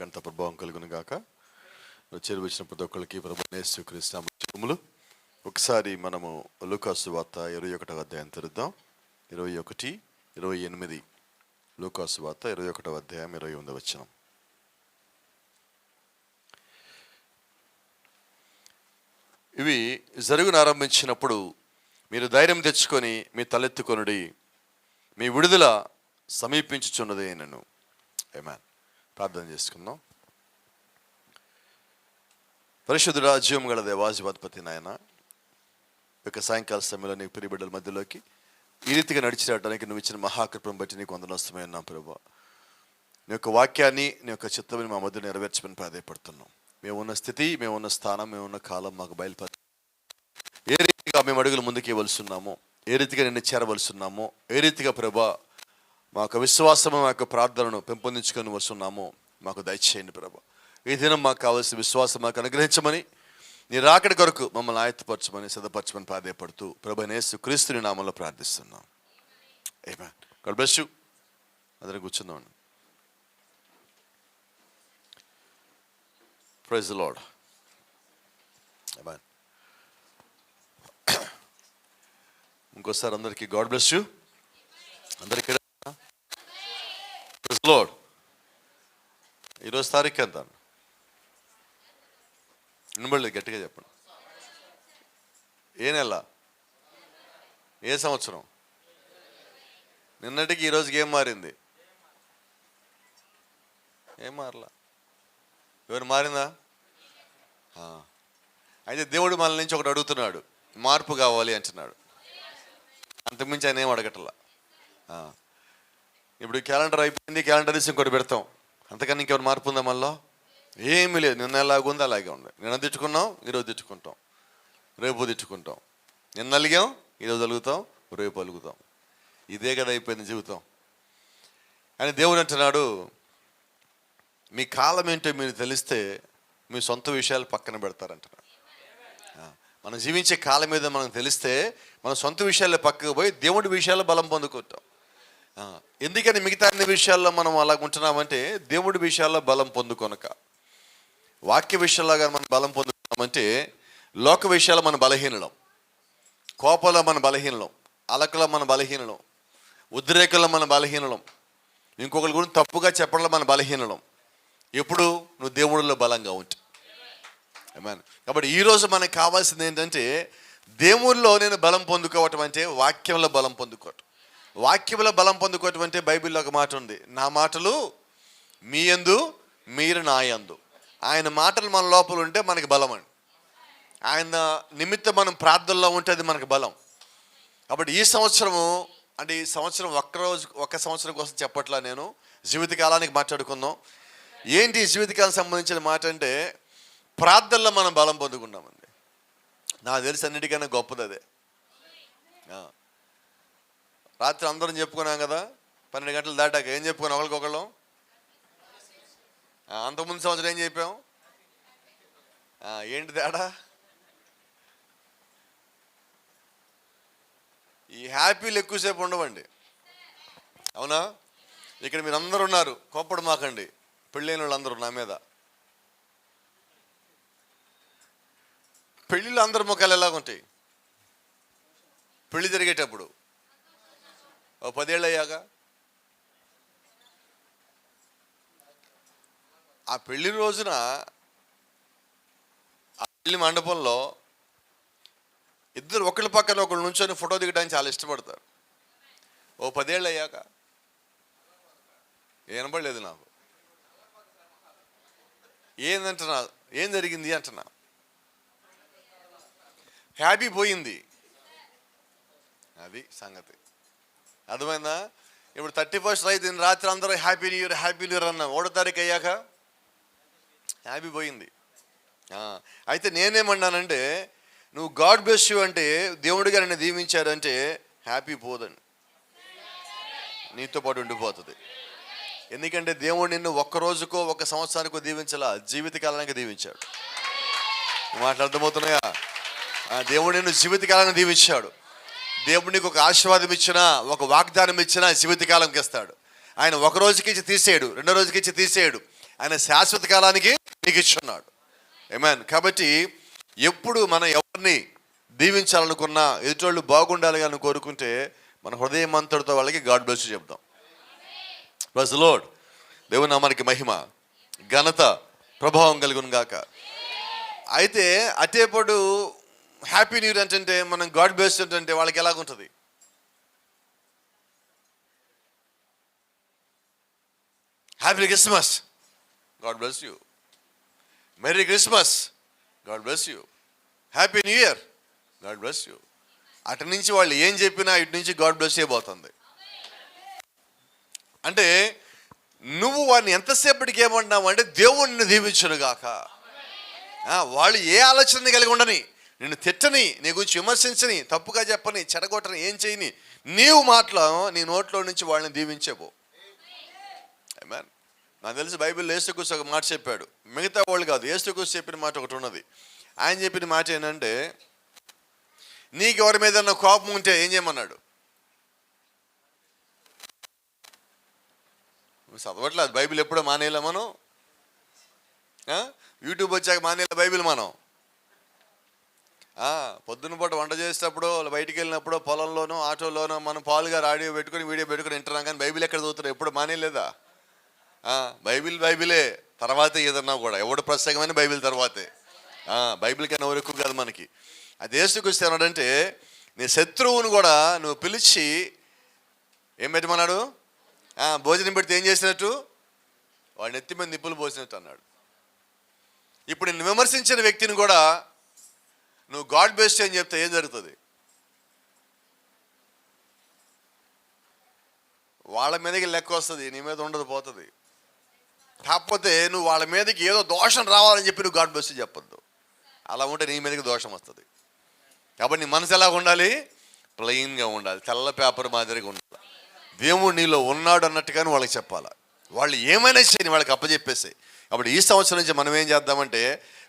గంట ప్రభావం కలుగును గాక. చేరి వచ్చిన ప్రతి ఒక్కరికి ప్రభువైన యేసుక్రీస్తు నామములో ఒకసారి మనము లూకాసు వార్త 21వ అధ్యాయం తెరుద్దాం. 21, 28. లూకాసు వార్త 21వ అధ్యాయం 28వ వచనం. ఇవి జరుగును ఆరంభించినప్పుడు మీరు ధైర్యం తెచ్చుకొని మీ తలెత్తుకొనుడి, మీ విడుదల సమీపించుచున్నదే నన్ను. ఆమేన్. ప్రార్థన చేసుకుందాం. పరిశుద్ధుడా, జీవం గల దేవాధిపతి నాయన, యొక్క సాయంకాల సమయంలో నీకు ప్రియ బిడ్డల మధ్యలోకి ఈ రీతిగా నడిచి రావడానికి నువ్వు ఇచ్చిన మహాకృపను బట్టి నీకు వందనస్తమై ఉన్నాం ప్రభువా. నీ యొక్క వాక్యాన్ని, నీ యొక్క చిత్తమని మా మధ్య నెరవేర్చమని ప్రాధాయపడుతున్నాం. మేము ఉన్న స్థితి, మేము ఉన్న స్థానం, మేము ఉన్న కాలం మాకు బయలుపరి ఏ రీతిగా మేము అడుగులు ముందుకు ఇవ్వవలసిన్నామో, ఏ రీతిగా నిన్ను చేరవలసిన్నామో, ఏ రీతిగా ప్రభా మా యొక్క విశ్వాసము, మా యొక్క ప్రార్థనను పెంపొందించుకొని వస్తున్నామో మాకు దయచేయండి ప్రభా. ఈ దినం మాకు కావాల్సిన విశ్వాసం మాకు అనుగ్రహించమని, నీ రాకడి కొరకు మమ్మల్ని ఆయత్తపరచమని, సిద్ధపరచమని ప్రాధాయపడుతూ ప్రభువైన యేసుక్రీస్తుని నామములో ప్రార్థిస్తున్నాం. ఆమేన్. God bless you. అందరం కూర్చుందాం. Praise the Lord. ఆమేన్. ఇంకోసారి అందరికీ గాడ్ బ్లెస్ యు. అందరికీ ప్రైజ్ ది లార్డ్. ఈరోజు తారీఖు ఎంత? వినబడలేదు, గట్టిగా చెప్పండి. ఏ నెల? ఏ సంవత్సరం? నిన్నటికి ఈరోజుకి ఏం మారింది? ఏం మారలా. ఎవరు మారిందా? అయితే దేవుడు మన నుంచి ఒకటి అడుగుతున్నాడు, మార్పు కావాలి అంటున్నాడు. అంతకుమించి ఆయన ఏం అడగటలా. ఇప్పుడు క్యాలెండర్ అయిపోయింది, క్యాలెండర్ తీసి ఇంకోటి పెడతాం, అంతకన్నా ఇంకెవరు మార్పు ఉందా? మళ్ళీ ఏమీ లేదు. నిన్న ఎలాగుందో అలాగే ఉంది. నిన్న తెచ్చుకున్నాం, ఈరోజు తెచ్చుకుంటాం, రేపు తెచ్చుకుంటాం. నిన్న అలిగాం, ఈరోజు అలుగుతాం, రేపు అలుగుతాం. ఇదే కదా అయిపోయింది జీవితం. అని దేవుడు అంటున్నాడు, మీ కాలం ఏంటో మీరు తెలిస్తే మీ సొంత విషయాలు పక్కన పెడతారంటున్నాడు. మనం జీవించే కాలం మీద మనకు తెలిస్తే మన సొంత విషయాల్లో పక్కకు పోయి దేవుడి విషయాల్లో బలం పొందుకుంటాం. ఎందుకని మిగతా అన్ని విషయాల్లో మనం అలా ఉంటున్నామంటే, దేవుడి విషయాల్లో బలం పొందుకొనక, వాక్య విషయాల్లో కానీ మనం బలం పొందుకున్నామంటే, లోక విషయాల్లో మన బలహీనలం, కోపంలో మన బలహీనలం, అలకలో మన బలహీనలం, ఉద్రేకంలో మన బలహీనలం, ఇంకొకరి గురించి తప్పుగా చెప్పడంలో మన బలహీనలం. ఎప్పుడు నువ్వు దేవుడిలో బలంగా ఉంటావు. ఆమేన్. కాబట్టి ఈరోజు మనకు కావాల్సింది ఏంటంటే, దేవుళ్ళలో నేను బలం పొందుకోవటం అంటే వాక్యంలో బలం పొందుకోవటం. వాక్యంలో బలం పొందుకోవటం అంటే బైబిల్లో ఒక మాట ఉంది, నా మాటలు మీ యందు, మీరు నా యందు. ఆయన మాటలు మన లోపల ఉంటే మనకి బలం అండి. ఆయన నిమిత్తం మనం ప్రార్థనలో ఉంటే అది మనకు బలం. కాబట్టి ఈ సంవత్సరము అంటే, ఈ సంవత్సరం ఒక్క సంవత్సరం కోసం చెప్పట్లా, నేను జీవితకాలానికి మాట్లాడుకుందాం. ఏంటి జీవితకాలం సంబంధించిన మాట అంటే, ప్రార్థనలో మనం బలం పొందుకున్నామండి. నాకు తెలిసి అన్నిటికన్నా గొప్పది అదే. రాత్రి అందరం చెప్పుకున్నాం కదా, 12 గంటలు దాటాక ఏం చెప్పుకున్నాం ఒకరికొకళ్ళం? అంతకుముందు సంవత్సరం ఏం చెప్పాం? ఏంటి తేడా? ఈ హ్యాపీలు ఎక్కువసేపు ఉండవండి, అవునా? ఇక్కడ మీరు అందరూ ఉన్నారు, కోప్పడు మాకండి. పెళ్ళైన వాళ్ళు అందరూ నా మీద. పెళ్ళిళ్ళు అందరు ముఖాలు ఎలాగుంటాయి? పెళ్ళి జరిగేటప్పుడు 10 ఏళ్ళు అయ్యాక ఆ పెళ్లి రోజున ఆ పెళ్లి మండపంలో ఇద్దరు ఒకళ్ళ పక్కన ఒకళ్ళు నుంచొని ఫోటో దిగడానికి చాలా ఇష్టపడతారు. 10 ఏళ్ళు అయ్యాక వినబడలేదు నాకు. ఏందంటున్నా, ఏం జరిగింది అంటున్నా. హ్యాపీ పోయింది, అది సంగతి. అర్థమైందా? ఇప్పుడు 31st అయితే రాత్రి అందరూ happy new year, happy new year అన్నాం. 1వ తారీఖు అయ్యాక హ్యాపీ పోయింది. అయితే నేనేమన్నానంటే, నువ్వు గాడ్ బ్లెస్ యు అంటే, దేవుడిగా నన్ను దీవించారంటే హ్యాపీ పోదండి, నీతో పాటు ఉండిపోతుంది. ఎందుకంటే దేవుడు నిన్ను ఒక్క రోజుకో ఒక సంవత్సరానికో దీవించాలా, జీవితకాలానికి దీవించాడు. మాటలు అర్థమవుతున్నాయా? దేవుడు నిన్ను జీవితకాలాన్ని దీవించాడు. దేవుడు నీకు ఒక ఆశీర్వాదం ఇచ్చినా, ఒక వాగ్దానం ఇచ్చినా జీవితకాలంకి ఇస్తాడు. ఆయన ఒక రోజుకి ఇచ్చి తీసేయడు, రెండో రోజుకి ఇచ్చి తీసేయడు. ఆయన శాశ్వత కాలానికి నీకు ఇచ్చున్నాడు. ఆమేన్. కాబట్టి ఎప్పుడు మనం ఎవరిని దీవించాలనుకున్నా, ఎదుటోళ్ళు బాగుండాలి అని కోరుకుంటే మన హృదయం అంతటితో వాళ్ళకి గాడ్ బ్లెస్ యు చెప్దాం. Praise the Lord. దేవుని నామానికి మహిమ, ఘనత, ప్రభావం కలుగును గాక. అయితే అటేపడు హ్యాపీ న్యూ ఇయర్ అంటే మనం గాడ్ బ్లెస్ అంటే వాళ్ళకి ఎలాగుంటుంది? Happy Christmas, God bless you. Merry Christmas, God bless you. Happy new year, God bless you. అటు నుంచి వాళ్ళు ఏం చెప్పినా ఇటు నుంచి గాడ్ బ్లెస్ చేయబోతుంది. అంటే నువ్వు వాడిని ఎంతసేపటికి ఏమంటున్నావు అంటే దేవుణ్ణి దీవించును గాక. వాళ్ళు ఏ ఆలోచన కలిగి ఉండని, నిన్ను తిట్టని, నీ గురించి విమర్శించని, తప్పుగా చెప్పని, చెడగొట్టని, ఏం చేయని, నీవు మాటలో నీ నోట్లో నుంచి వాళ్ళని దీవించేపో. ఆమేన్. నాకు తెలిసి బైబిల్లో యేసుక్రీస్తు ఒక మాట చెప్పాడు, మిగతా వాళ్ళు కాదు, యేసుక్రీస్తు చెప్పిన మాట ఒకటి ఉన్నది. ఆయన చెప్పిన మాట ఏంటంటే, నీకు ఎవరి మీద కోపం ఉంటే ఏం చేయమన్నాడు? చదవట్లేదు బైబిల్, ఎప్పుడో మానేలా మనం. యూట్యూబ్ వచ్చాక మానేలా బైబిల్ మనం. పొద్దున్న పూట వంట చేసేటప్పుడు, బయటికి వెళ్ళినప్పుడు, పొలంలోనో ఆటోలోనో మనం పాలుగా ఆడియో పెట్టుకుని వీడియో పెట్టుకుని వింటున్నాం, కానీ బైబిల్ ఎక్కడ చదువుతారు? ఎప్పుడు మానేలేదా? బైబిలే తర్వాతే ఏదన్నా కూడా, ఎవడు ప్రసంగమైన బైబిల్ తర్వాతే. బైబిల్ కన్నా ఎవరు ఎక్కువ కాదు మనకి. అది యేసుక్రీస్తు ఏమన్నాడంటే, నీ శత్రువును కూడా నువ్వు పిలిచి ఏం పెట్టమన్నాడు? భోజనం పెడితే ఏం చేసినట్టు? వాడిని ఎత్తి మీద నిప్పులు పోసినట్టు అన్నాడు. ఇప్పుడు నిన్ను విమర్శించిన వ్యక్తిని కూడా నువ్వు గాడ్ బెస్ట్ అని చెప్తే ఏం జరుగుతుంది? వాళ్ళ మీదకి లెక్క వస్తుంది, నీ మీద ఉండదు, పోతుంది. కాకపోతే నువ్వు వాళ్ళ మీదకి ఏదో దోషం రావాలని చెప్పి నువ్వు గాడ్ బెస్ట్ చెప్పొద్దు. అలా ఉంటే నీ మీదకి దోషం వస్తుంది. కాబట్టి నీ మనసు ఎలా ఉండాలి? ప్లెయిన్గా ఉండాలి, తెల్ల పేపర్ మాదిరిగా ఉండాలి. దేవుడు నీలో ఉన్నాడు అన్నట్టుగానే వాళ్ళకి చెప్పాలి. వాళ్ళు ఏమైనా చేయని వాళ్ళకి అప్పచెప్పేసి. కాబట్టి ఈ సంవత్సరం నుంచి మనం ఏం చేద్దామంటే,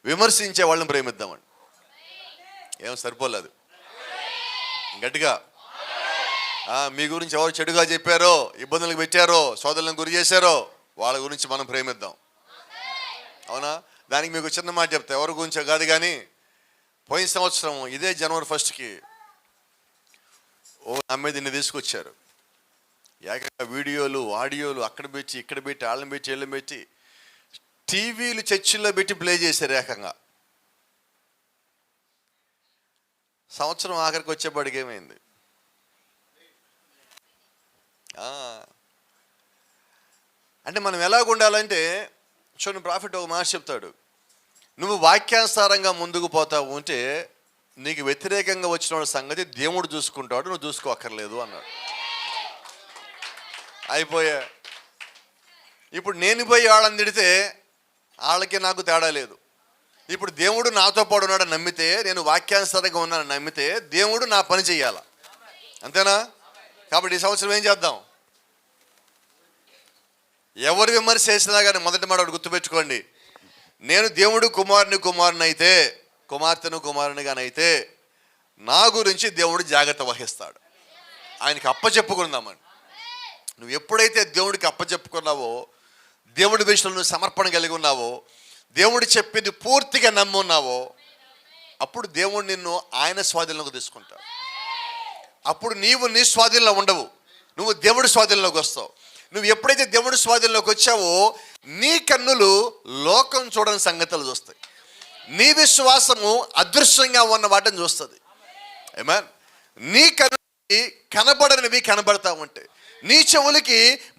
విమర్శించే వాళ్ళని ప్రేమిద్దామండి. ఏం సరిపోలేదు, గట్టిగా. మీ గురించి ఎవరు చెడుగా చెప్పారో, ఇబ్బందులకు పెట్టారో, సోదరులను గురి చేశారో, వాళ్ళ గురించి మనం ప్రేమిద్దాం. అవునా? దానికి మీకు చిన్న మాట చెప్తా, ఎవరి గురించో కాదు కానీ, పోయిన సంవత్సరం ఇదే జనవరి 1కి నా మీద ఇన్ని తీసుకొచ్చారు. ఏకంగా వీడియోలు, ఆడియోలు అక్కడ పెట్టి, ఇక్కడ పెట్టి, వాళ్ళని పెట్టి, వీళ్ళని పెట్టి, టీవీలు చర్చిల్లో పెట్టి ప్లే చేశారు ఏకంగా. సంవత్సరం ఆఖరికి వచ్చేప్పటికి ఏమైంది? అంటే మనం ఎలాగ ఉండాలంటే, చూడండి, ప్రాఫిట్ ఒక మాట చెప్తాడు, నువ్వు వాక్యానుసారంగా ముందుకు పోతావు అంటే నీకు వ్యతిరేకంగా వచ్చిన సంగతి దేవుడు చూసుకుంటాడు, నువ్వు చూసుకోక్కర్లేదు అన్నాడు. అయిపోయా. ఇప్పుడు నేను పోయి వాళ్ళని తిడితే వాళ్ళకి నాకు తేడా లేదు. ఇప్పుడు దేవుడు నాతో పాటు ఉన్నాడని నమ్మితే, నేను వాక్యానుసారంగా ఉన్నానని నమ్మితే దేవుడు నా పని చెయ్యాల. అంతేనా? కాబట్టి ఈ సంవత్సరం ఏం చేద్దాం? ఎవరు విమర్శ చేసినా కానీ మొదటి మాట గుర్తుపెట్టుకోండి, నేను దేవుడు కుమారుని అయితే, కుమార్తెను కుమారునిగానైతే నా గురించి దేవుడు జాగ్రత్త వహిస్తాడు. ఆయనకి అప్పచెప్పుకుందామని. నువ్వు ఎప్పుడైతే దేవుడికి అప్పచెప్పుకున్నావో, దేవుడి విషయంలో నువ్వు సమర్పణ కలిగి ఉన్నావో, దేవుడు చెప్పింది పూర్తిగా నమ్మున్నావో, అప్పుడు దేవుడు నిన్ను ఆయన స్వాధీనంలోకి తీసుకుంటాడు. అప్పుడు నీవు నీ స్వాధీనంలో ఉండవు, నువ్వు దేవుడి స్వాధీనంలోకి వస్తావు. నువ్వు ఎప్పుడైతే దేవుడి స్వాధీనంలోకి వచ్చావో, నీ కన్నులు లోకం చూడని సంగతులు చూస్తాయి. నీ విశ్వాసము అదృశ్యంగా ఉన్న వాటిని చూస్తుంది. ఆమేన్. నీ కన్నులకి కనబడనివి కనబడతా ఉంటాయి, నీ చెవులకి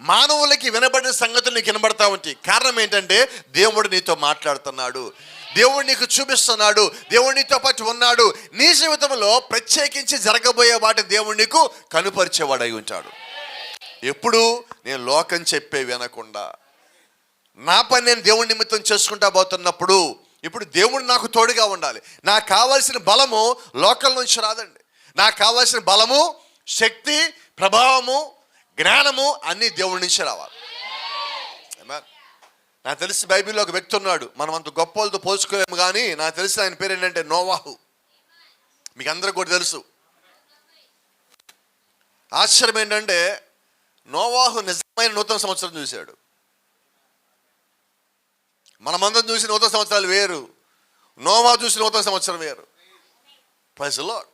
మానవులకి వినబడిన సంగతులు నీకు వినబడతా ఉంటాయి. కారణం ఏంటంటే, దేవుడు నీతో మాట్లాడుతున్నాడు, దేవుడు నీకు చూపిస్తున్నాడు, దేవుడు నీతో పాటు ఉన్నాడు. నీ జీవితంలో ప్రత్యేకించి జరగబోయే వాటి దేవుడు నీకు కనుపరిచేవాడై ఉంటాడు. ఎప్పుడు నేను లోకం చెప్పే వినకుండా నా పని నేను దేవుడి నిమిత్తం చేసుకుంటా పోతున్నప్పుడు, ఇప్పుడు దేవుడు నాకు తోడుగా ఉండాలి. నాకు కావాల్సిన బలము లోకం నుంచి రాదండి. నాకు కావాల్సిన బలము, శక్తి, ప్రభావము, జ్ఞానము అన్నీ దేవుడి నుంచి రావాలి. నాకు తెలిసి బైబిల్లో ఒక వ్యక్తి ఉన్నాడు, మనం అంత గొప్ప వాళ్ళతో పోల్చుకోలేము, కానీ నాకు తెలిసి ఆయన పేరు ఏంటంటే నోవాహు. మీకు అందరికీ కూడా తెలుసు. ఆశ్చర్యం ఏంటంటే, నోవాహు నిజమైన నూతన సంవత్సరం చూశాడు. మనమందరం చూసిన నూతన సంవత్సరాలు వేరు, నోవా చూసిన నూతన సంవత్సరం వేరు. Praise the Lord.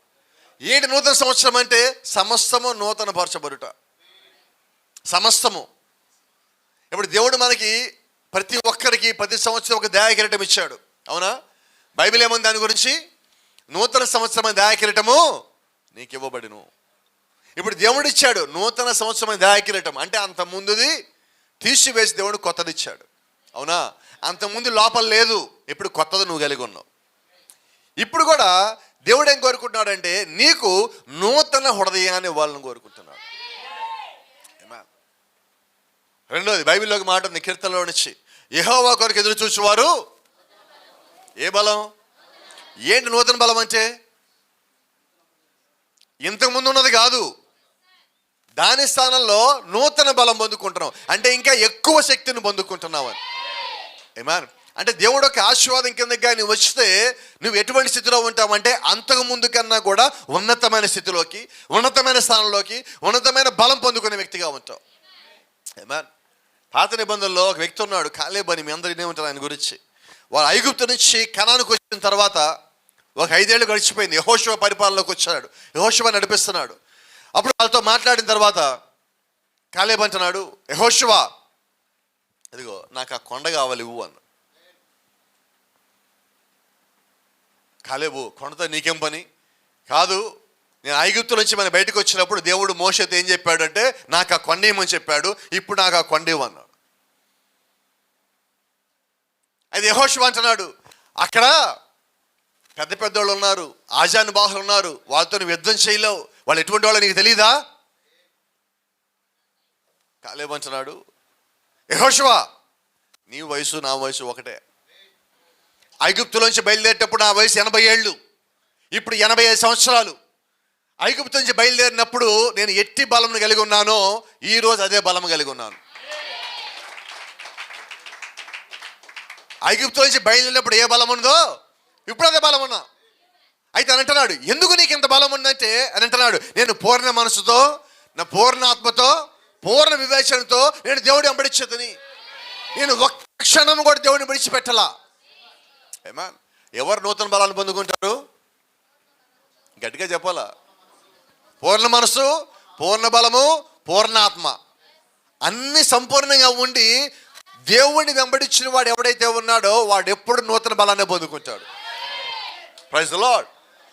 ఏంటి నూతన సంవత్సరం అంటే? సమస్తము నూతన పరచబడుట, సమస్తము. ఇప్పుడు దేవుడు మనకి ప్రతి ఒక్కరికి ప్రతి సంవత్సరం ఒక దయాకిరీటం ఇచ్చాడు, అవునా? బైబిల్ ఏముంది దాని గురించి? నూతన సంవత్సరం దయాకిరీటము నీకు ఇవ్వబడిను. ఇప్పుడు దేవుడు ఇచ్చాడు నూతన సంవత్సరం దయాకిరీటం, అంటే అంత ముందుది తీసివేసి దేవుడు కొత్తది ఇచ్చాడు, అవునా? అంత ముందు లోపల లేదు, ఇప్పుడు కొత్తది నువ్వు కలిగి ఉన్నావు. ఇప్పుడు కూడా దేవుడు ఏం కోరుకుంటున్నాడంటే నీకు నూతన హృదయాన్ని ఇవ్వాలని కోరుకుంటున్నాడు. రెండోది బైబిల్లోకి మాట ఉంది, కీర్తనలో నుంచి, యెహోవా కొరకు ఎదురు చూసేవారు ఏ బలం? ఏంటి నూతన బలం అంటే? ఇంతకుముందు ఉన్నది కాదు, దాని స్థానంలో నూతన బలం పొందుకుంటున్నావు, అంటే ఇంకా ఎక్కువ శక్తిని పొందుకుంటున్నావు అని. ఏమాన్ అంటే దేవుడు ఒక ఆశీర్వాదం కిందగా నువ్వు వస్తే నువ్వు ఎటువంటి స్థితిలో ఉంటావంటే అంతకు ముందు కన్నా కూడా ఉన్నతమైన స్థితిలోకి, ఉన్నతమైన స్థానంలోకి, ఉన్నతమైన బలం పొందుకునే వ్యక్తిగా ఉంటావు. ఏమాన్ పాత నిబంధనలో ఒక వ్యక్తి ఉన్నాడు, కాలేబు అని. మీ అందరూ ఏమంటారు ఆయన గురించి? వాడు ఐగుప్తు నుంచి కనానుకు వచ్చిన తర్వాత ఒక 5 ఏళ్ళు గడిచిపోయింది. యెహోషువ పరిపాలనలోకి వచ్చాడు, యెహోషువ నడిపిస్తున్నాడు. అప్పుడు వాళ్ళతో మాట్లాడిన తర్వాత కాలేబు అంటున్నాడు, యెహోషువ ఇదిగో నాకు ఆ కొండ కావాలి ఇవ్వు అన్న. కాలేబు, కొండతో నీకేం పని? కాదు, నేను ఐగుప్తు నుంచి మన బయటకు వచ్చినప్పుడు దేవుడు మోషేతో ఏం చెప్పాడు అంటే నాకు ఆ కొండ ఇవ్వమని చెప్పాడు, ఇప్పుడు నాకు ఆ కొండ ఇవ్వు అన్నాడు. అయితే యెహోషువ అంటున్నాడు, అక్కడ పెద్ద పెద్దోళ్ళు ఉన్నారు, ఆజానుబాహులు ఉన్నారు, వాళ్ళతో నువ్వు యుద్ధం చేయలేవు, వాళ్ళు ఎటువంటి వాళ్ళు నీకు తెలీదా? కాలేబు అంటున్నాడు, యెహోషువ నీ వయసు నా వయసు ఒకటే. ఐగుప్తులోంచి బయలుదేరేటప్పుడు నా వయసు 80 ఏళ్ళు, ఇప్పుడు 85 సంవత్సరాలు. ఐగుప్తు నుంచి బయలుదేరినప్పుడు నేను ఎట్టి బలం కలిగి ఉన్నానో ఈరోజు అదే బలం కలిగి ఉన్నాను. ఐగుప్తు నుంచి బయలుదేరినప్పుడు ఏ బలం ఉందో ఇప్పుడు అదే బలం ఉన్నా. అయితే అని అంటున్నాడు, ఎందుకు నీకు ఇంత బలం ఉందంటే అని అంటున్నాడు, నేను పూర్ణ మనసుతో, నా పూర్ణ ఆత్మతో, పూర్ణ వివేచనతో నేను దేవుడి వెంబడించేదని. నేను ఒక్క క్షణం కూడా దేవుడిని విడిచిపెట్టలా. ఏమా ఎవరు నూతన బలాన్ని పొందుకుంటారు? గట్టిగా చెప్పాలా? పూర్ణ మనసు, పూర్ణ బలము, పూర్ణ ఆత్మ అన్ని సంపూర్ణంగా ఉండి దేవుణ్ణి వెంబడించిన వాడు ఎవడైతే ఉన్నాడో వాడు ఎప్పుడు నూతన బలాన్ని పొందుకుంటాడు. Praise the lord.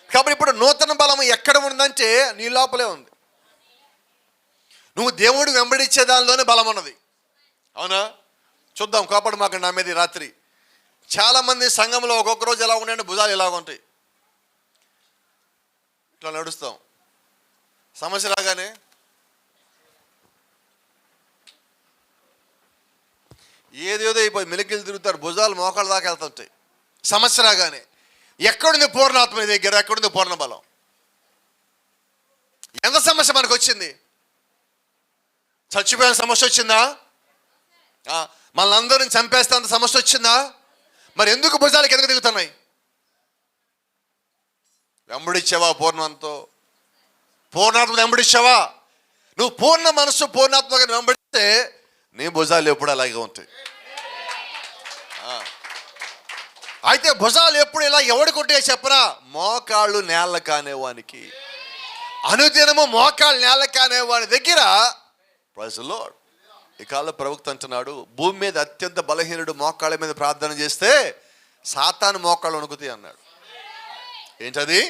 కాబట్టి ఇప్పుడు నూతన బలం ఎక్కడ ఉందంటే నీ లోపలే ఉంది. నువ్వు దేవుడు వెంబడించే దానిలోనే బలం ఉన్నది, అవునా? చూద్దాం, కోపడు మాకు నా మీద రాత్రి. చాలామంది సంఘంలో ఒక్కొక్క రోజు ఎలా ఉన్నాయంటే భుజాలు ఇలాగ ఉంటాయి, ఇట్లా నడుస్తాం. సమస్య రాగానే ఏదేదో అయిపోయి మెలికలు తిరుగుతారు, భుజాలు మోకాళ్ళ దాకా వెళ్తుంటాయి. సమస్య రాగానే ఎక్కడుంది పూర్ణాత్మ నీ దగ్గర? ఎక్కడుంది పూర్ణ బలం? ఎంత సమస్య మనకు వచ్చింది? చచ్చిపోయిన సమస్య వచ్చిందా? మనందరిని చంపేస్తే అంత సమస్య వచ్చిందా? మరి ఎందుకు భుజాలకు ఎందుకు దిగుతున్నాయి? వెంబడిచ్చావా పూర్ణంతో? పూర్ణాత్మ వెంబడిచ్చావా? నువ్వు పూర్ణ మనసు పూర్ణాత్మగా వెంబడిస్తే నీ భుజాలు ఎప్పుడు అలాగే ఉంటాయి. అయితే భుజాలు ఎప్పుడు ఇలా ఎవడికొట్టే చెప్పరా? మోకాళ్ళు నేల కానేవానికి, అనుదినము మోకాళ్ళు నేల కానేవాని దగ్గర. Praise the Lord. ఈ కాల ప్రవక్త అంటున్నాడు, భూమి మీద అత్యంత బలహీనుడు మోకాళ్ళ మీద ప్రార్థన చేస్తే సాతాను మోకాళ్ళు వణుకుతాయి అన్నాడు. ఏంటది?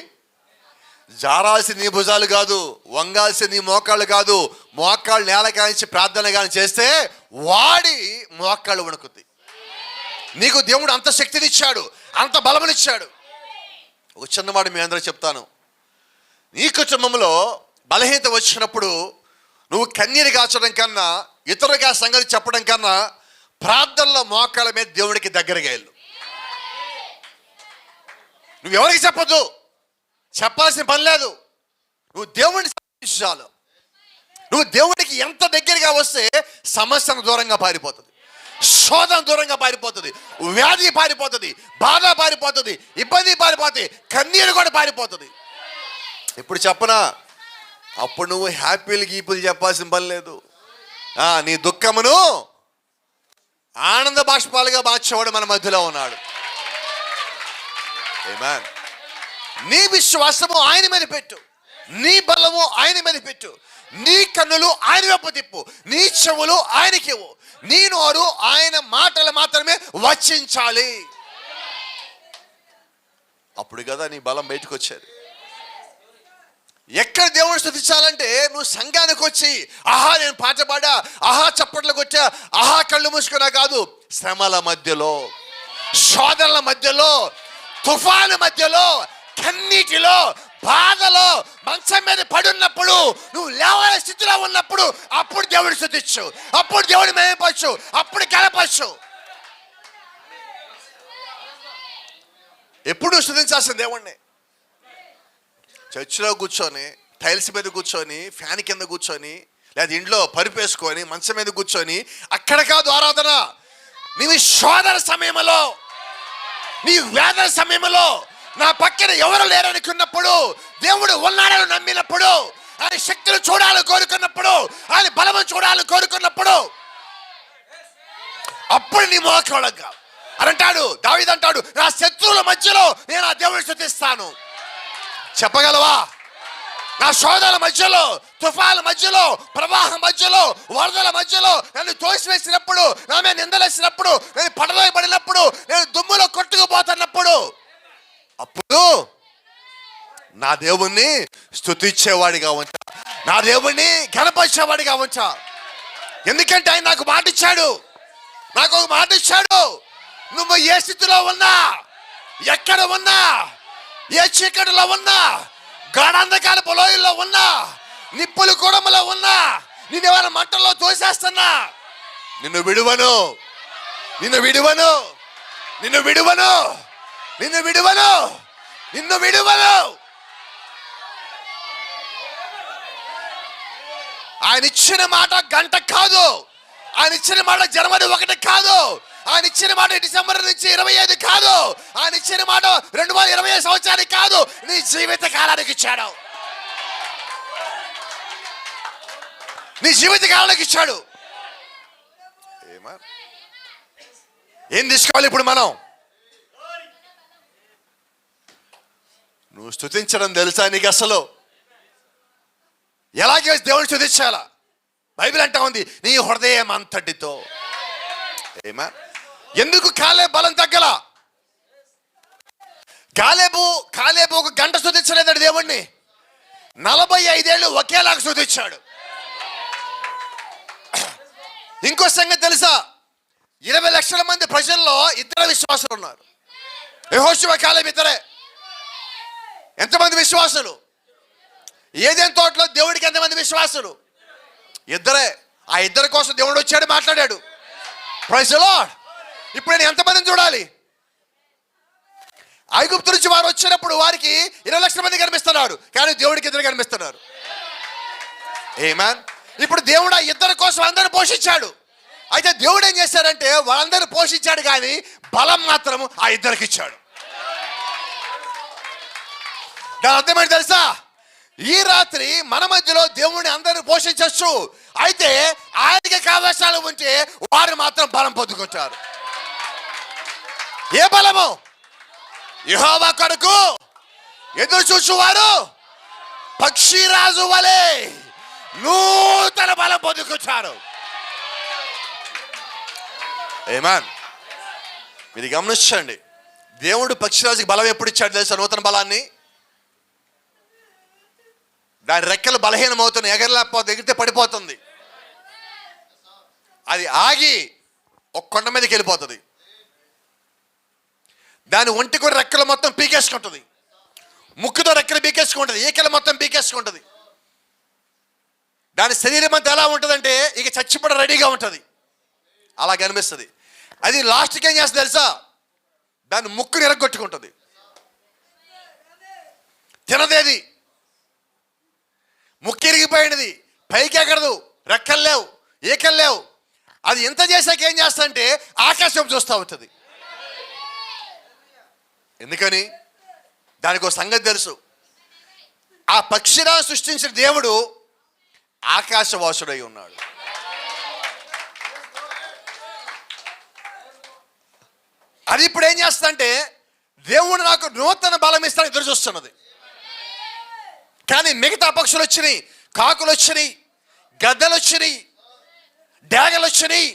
జారాల్సిన నీ భుజాలు కాదు, వంగాల్సిన నీ మోకాళ్ళు కాదు, మోకాళ్ళు నేల కానించి ప్రార్థన కానీ చేస్తే వాడి మోకాళ్ళు వణుకుతాయి. నీకు దేవుడు అంత శక్తినిచ్చాడు, అంత బలమునిచ్చాడు. ఒక చిన్న మాట మీ అందరూ చెప్తాను. నీ కుటుంబంలో బలహీనత వచ్చినప్పుడు నువ్వు కన్నీరు కాచడం కన్నా, ఇతరుగా సంగతి చెప్పడం కన్నా ప్రార్థనలో మోకాళ్ళ మీద దేవుడికి దగ్గరగా వెళ్ళు. నువ్వు ఎవరికి చెప్పొద్దు, చెప్పాల్సిన పని లేదు. నువ్వు దేవుడిని చాలు. నువ్వు దేవుడికి ఎంత దగ్గరగా వస్తే సమస్యను దూరంగా పారిపోతుంది, శోధన దూరంగా పారిపోతుంది, వ్యాధి పారిపోతుంది, బాధ పారిపోతుంది, ఇబ్బంది పారిపోతుంది, కన్నీరు కూడా పారిపోతుంది. ఇప్పుడు చెప్పనా? అప్పుడు నువ్వు హ్యాపీలు గీపులు చెప్పాల్సిన పని లేదు. నీ దుఃఖమును ఆనంద బాష్పాలుగా మార్చేవాడు మన మధ్యలో ఉన్నాడు. ఆమేన్. నీ విశ్వాసము ఆయన మీద పెట్టు, నీ బలము ఆయన మీద పెట్టు, నీ కన్నులు ఆయన వైపు తిప్పు, నీ చెవులు ఆయనకి ఇవ్వు, నీ నోరు ఆయన మాటలు మాత్రమే వచించాలి. అప్పుడు కదా నీ బలం బయటకు వచ్చేది. ఎక్కడ దేవుని స్తుతించాలంటే నువ్వు సంఘానికి వచ్చి ఆహా నేను పాట పాడా, ఆహా చప్పట్లకు వచ్చా, ఆహా కళ్ళు మూసుకున్నా కాదు. శ్రమల మధ్యలో, శోధనల మధ్యలో, తుఫాను మధ్యలో, కన్నీటిలో, బాధలో, మంచం మీద పడున్నప్పుడు, నువ్వు లేవని స్థితిలో ఉన్నప్పుడు అప్పుడు దేవుడిని స్తుతించు, అప్పుడు దేవుడిని మేపచ్చు, అప్పుడు గెలపచ్చు. ఎప్పుడు స్తుతించాల్సిన దేవుణ్ణి. చర్చిలో కూర్చొని, టైల్స్ మీద కూర్చొని, ఫ్యాన్ కింద కూర్చొని, లేదా ఇంట్లో పరుపు వేసుకొని మంచం మీద కూర్చొని అక్కడ కాదు ఆరాధన. నీవి శోధన సమయంలో, నీ వేదన సమయంలో, నా పక్కన ఎవరు లేరనుకున్నప్పుడు, దేవుడు ఉన్నాడని నమ్మినప్పుడు, ఆయన శక్తిని చూడాలని కోరుకున్నప్పుడు, ఆయన బలము చూడాలని కోరుకున్నప్పుడు, అప్పుడు నీ మోకాళ్ళగా అని అంటాడు. దావీదు అంటాడు, నా శత్రువుల మధ్యలో నేను ఆ దేవుడిని స్తుతిస్తాను. చెప్పగలవా? నా శోధనల మధ్యలో, తుఫాల మధ్యలో, ప్రవాహం మధ్యలో, వరదల మధ్యలో నన్ను తోసివేసినప్పుడు, నా మీద నిందలేసినప్పుడు, నేను పడదోయబడినప్పుడు, నేను దుమ్ములో కొట్టుకుపోతున్నప్పుడు, అప్పుడు నా దేవుణ్ణి స్తుతించేవాడిగా ఉంచా, నా దేవుణ్ణి ఘనపరిచేవాడిగా ఉంచా. ఎందుకంటే ఆయన నాకు మాట ఇచ్చాడు, నాకు ఒక మాట ఇచ్చాడు. నువ్వు ఏ స్థితిలో ఉన్నా, ఎక్కడ ఉన్నా, ఏ చీకటిలో ఉన్నా, గాఢాంధకార పొలోయల్లో ఉన్నా, నిప్పులు కూడములో ఉన్నా, నిన్ను ఎవరైనా మంటల్లో తోసేస్తున్నా, నిన్ను విడువను, నిన్ను విడువను, నిన్ను విడువను, నిన్ను విడువను, నిన్ను విడువను. ఆయన ఇచ్చిన మాట గంట కాదు, ఆయన ఇచ్చిన మాట జనవరి 1 కాదు, ఆయన ఇచ్చిన మాట డిసెంబర్ నుంచి 25 కాదు, ఆయన ఇచ్చిన మాట 2025 సంవత్సరానికి కాదు, నీ జీవిత కాలానికి ఇచ్చాడు, నీ జీవిత కాలానికి ఇచ్చాడు. ఏం తీసుకోవాలి ఇప్పుడు మనం? నువ్వు స్తుతించడం తెలుసా నీకు? అసలు ఎలాగే దేవుని స్తుతించాలా? బైబిల్ అంటా ఉంది, నీ హృదయం అంతటితో. ఎందుకు కాలేబు బలం తగ్గల? కాలేబు ఒక గంట స్తుతించలేదండి దేవుణ్ణి, 45 ఏళ్ళు ఒకేలాగా స్తుతించాడు. ఇంకో సంగతి తెలుసా? 20 లక్షల మంది ప్రజల్లో 2 విశ్వాసులు ఉన్నారు. యెహోషువ, కాలేబు ఇద్దరే. ఎంతమంది విశ్వాసులు? ఏదైనా తోటలో దేవుడికి ఎంతమంది విశ్వాసులు? 2. ఆ 2 కోసం దేవుడు వచ్చాడు, మాట్లాడాడు. Praise the Lord. ఇప్పుడు నేను ఎంతమందిని చూడాలి? ఐగుప్తు నుంచి వారు వచ్చినప్పుడు వారికి 20 లక్షల మంది కనిపిస్తున్నారు, కానీ దేవుడికి 2 కనిపిస్తున్నారు. ఆమేన్. ఇప్పుడు దేవుడు ఆ 2 కోసం అందరిని పోషించాడు. అయితే దేవుడు ఏం చేశాడంటే వాళ్ళందరూ పోషించాడు, కానీ బలం మాత్రం ఆ 2కి ఇచ్చాడు. దాని అర్థమేంటి తెలుసా? ఈ రాత్రి మన మధ్యలో దేవుడిని అందరూ పోషించవచ్చు, అయితే ఆయనకి కావలసాలు ఉంటే వారు మాత్రం బలం పొందుకుంటారు. ఏ బలము? యెహోవా కొరకు ఎదురు చూచువారు పక్షిరాజు వలె నూతన బలం పొందుకుంటారు. ఆమేన్. మీరు గమనించండి, దేవుడు పక్షిరాజుకి బలం ఎప్పుడు ఇచ్చాడు తెలుసా? నూతన బలాన్ని. దాని రెక్కలు బలహీనమవుతున్నాయి, ఎగరలేకపోతే, ఎగిరితే పడిపోతుంది. అది ఆగి ఒక కొండ మీదకి వెళ్ళిపోతుంది. దాని ఒంటి కూడా రెక్కలు మొత్తం పీకేసుకుంటుంది, ముక్కుతో రెక్కలు పీకేసుకుంటుంది, ఈకలు మొత్తం పీకేసుకుంటుంది. దాని శరీరం అంతా ఎలా ఉంటుందంటే ఇక చచ్చిపోవడం రెడీగా ఉంటుంది, అలా కనిపిస్తుంది. అది లాస్ట్కి ఏం చేస్తుంది తెలుసా? దాని ముక్కుని ఎరగొట్టుకుంటుంది. తినదేది, ముక్కు ఇరిగిపోయినది, పైకి ఎగరదు, రెక్కలు లేవు, ఈకలు లేవు. అది ఎంత చేశాక ఏం చేస్తుందంటే ఆకాశం చూస్తూ ఉంటుంది. ఎందుకని? దానికి ఒక సంగతి తెలుసు, ఆ పక్షిరా సృష్టించిన దేవుడు ఆకాశవాసుడై ఉన్నాడు. అది ఇప్పుడు ఏం చేస్తుందంటే దేవుడు నాకు నూతన బలం ఇస్తాను ఎదురు చూస్తున్నది. కానీ మిగతా పక్షులు వచ్చినాయి, కాకులు వచ్చినాయి, గద్దలు వచ్చినాయి, డేగలు వచ్చినాయి,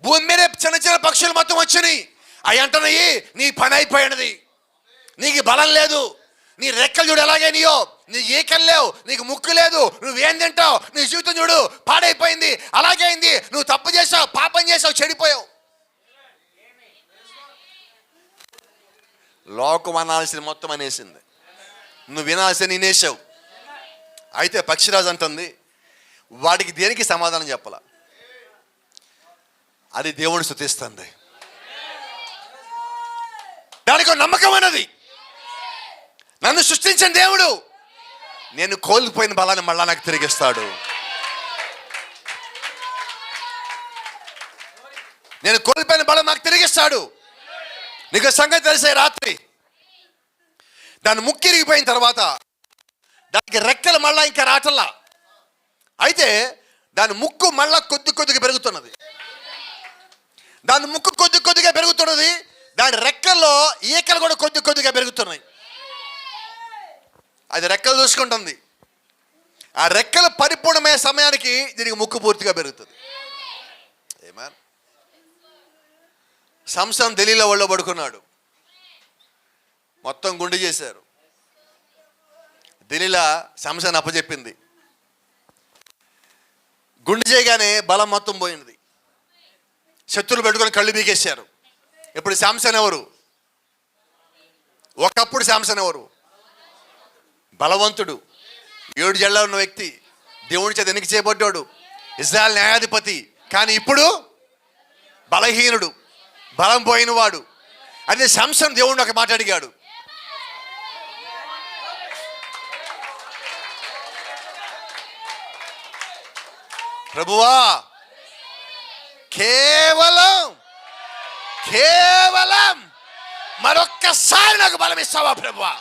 భూమి మీద చిన్న చిన్న పక్షులు మొత్తం వచ్చినాయి. అవి అంటున్నాయి, నీ పని అయిపోయినది, నీకు బలం లేదు, నీ రెక్కలు చూడు ఎలాగైనాయో, నీ ఈకలు లేవు, నీకు ముక్కు లేదు, నువ్వేం తింటావు, నీ జీవితం చూడు పాడైపోయింది, అలాగే అయింది, నువ్వు తప్పు చేసావు, పాపం చేసావు, చెడిపోయావు. లోకం అనాల్సింది మొత్తం అనేసింది, నువ్వు వినాల్సింది వినేసావు. అయితే పక్షిరాజు అంటుంది, వాడికి దేనికి సమాధానం చెప్పాల, అది దేవుని స్తుతిస్తుంది. దానికి నమ్మకం అన్నది, నన్ను సృష్టించిన దేవుడు నేను కోల్పోయిన బలాన్ని మళ్ళా నాకు తిరిగిస్తాడు. నేను కోల్పోయిన బలం నాకు తిరిగిస్తాడు. నీకు సంగతి తెలిసే, రాత్రి దాని ముక్కు ఇరిగిపోయిన తర్వాత దానికి రెక్కలు మళ్ళా ఇంకా రాటల్లా. అయితే దాని ముక్కు మళ్ళా కొద్ది కొద్దిగా పెరుగుతున్నది, దాని ముక్కు కొద్ది కొద్దిగా పెరుగుతున్నది, దాని రెక్కల్లో ఈకలు కూడా కొద్ది కొద్దిగా పెరుగుతున్నాయి. అది రెక్కలు చూసుకుంటుంది. ఆ రెక్కలు పరిపూర్ణమయ్యే సమయానికి దీనికి ముక్కు పూర్తిగా పెరుగుతుంది. ఏమన్ సంసోను ఢిల్లీలో ఒళ్ళో పడుకున్నాడు, మొత్తం గుండు చేశారు. ఢిల్లీలో సంసోను అప్పచెప్పింది, గుండు చేయగానే బలం మొత్తం పోయింది. శత్రులు పెట్టుకొని కళ్ళు బీకేశారు. ఇప్పుడు సంసోను ఎవరు? ఒకప్పుడు సంసోను ఎవరు? బలవంతుడు, 7 జళ్ళ ఉన్న వ్యక్తి, దేవుడి చేత ఎన్నిక చేయబడ్డాడు, ఇజ్రాయెల్ న్యాయాధిపతి. కానీ ఇప్పుడు బలహీనుడు, బలం పోయినవాడు. అదే సంసోను దేవుడిని ఒక మాట అడిగాడు, ప్రభువా కేవలం మరొక్కసారి నాకు బలం ఇస్తావా ప్రభువా?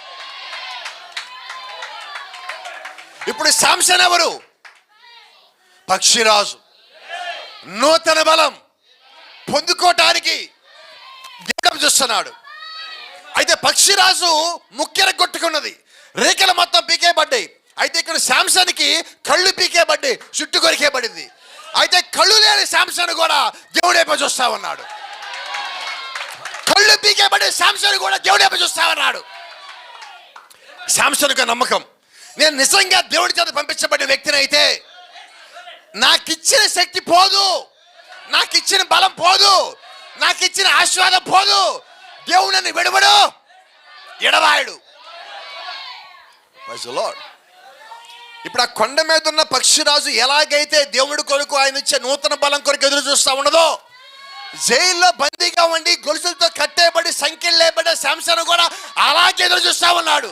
ఇప్పుడు సంసోను ఎవరు? పక్షిరాజు. నూతన బలం పొందుకోవటానికి దేవుడు చూస్తున్నాడు. అయితే పక్షిరాజు ముక్కెర కొట్టుకున్నది, రేఖలు మొత్తం పీకేయబడ్డాయి. అయితే ఇక్కడ సంసోనుకి కళ్ళు పీకేయబడ్డాయి, చుట్టూ కొరికేయబడింది. అయితే కళ్ళు లేని సంసోను కూడా దేవుడేపో చూస్తా ఉన్నాడు. కళ్ళు పీకేయబడి సంసోను కూడా దేవుడేపో చూస్తా ఉన్నాడు. సంసోనుకు నమ్మకం, నేను నిజంగా దేవుడి చేత పంపించబడిన వ్యక్తిని అయితే నాకిచ్చిన శక్తి పోదు, నాకిచ్చిన బలం పోదు, నాకిచ్చిన ఆశీర్వాదం పోదు. దేవుడు నన్ను విడవడు, ఎడవాయడు. ఇప్పుడు ఆ కొండ మీద ఉన్న పక్షిరాజు ఎలాగైతే దేవుడి కొరకు ఆయన ఇచ్చే నూతన బలం కొరకు ఎదురు చూస్తా ఉన్నదో, జైల్లో బందీగా ఉండి గొలుసులతో కట్టేయబడి సంఖ్యలు లేబడే సంసోను కూడా అలాగే ఎదురు చూస్తా ఉన్నాడు.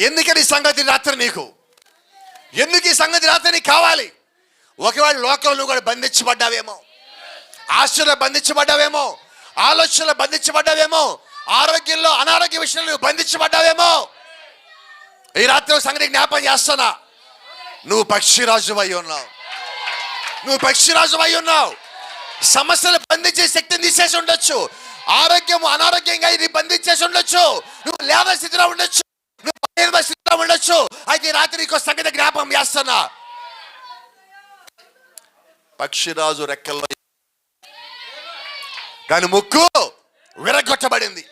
ఎందుకని ఈ సంగతి రాత్రి నీకు, ఎందుకు ఈ సంగతి రాత్రి నీకు కావాలి? ఒకవేళ లోకంలో నువ్వు కూడా బంధించబడ్డావేమో, ఆశలో బంధించబడ్డావేమో, ఆలోచనలో బంధించబడ్డావేమో, ఆరోగ్యంలో అనారోగ్య విషయంలో నువ్వు బంధించబడ్డావేమో. ఈ రాత్రి సంగతి జ్ఞాపకం చేస్తున్నా, నువ్వు పక్షిరాజు అయి ఉన్నావు, నువ్వు పక్షిరాజు అయి ఉన్నావు. సమస్యలు బంధించే శక్తిని తీసేసి ఉండొచ్చు, ఆరోగ్యం అనారోగ్యంగా ఇది బంధించేసి ఉండొచ్చు, నువ్వు లేవ స్థితిలో ఉండొచ్చు, నువ్వు స్థితిలో ఉండొచ్చు. అయితే ఈ రాత్రి నీకు సంగతి జ్ఞాపకం చేస్తున్నా, పక్షిరాజు రెక్కల్లో దాని ముక్కు విరగొట్టబడింది.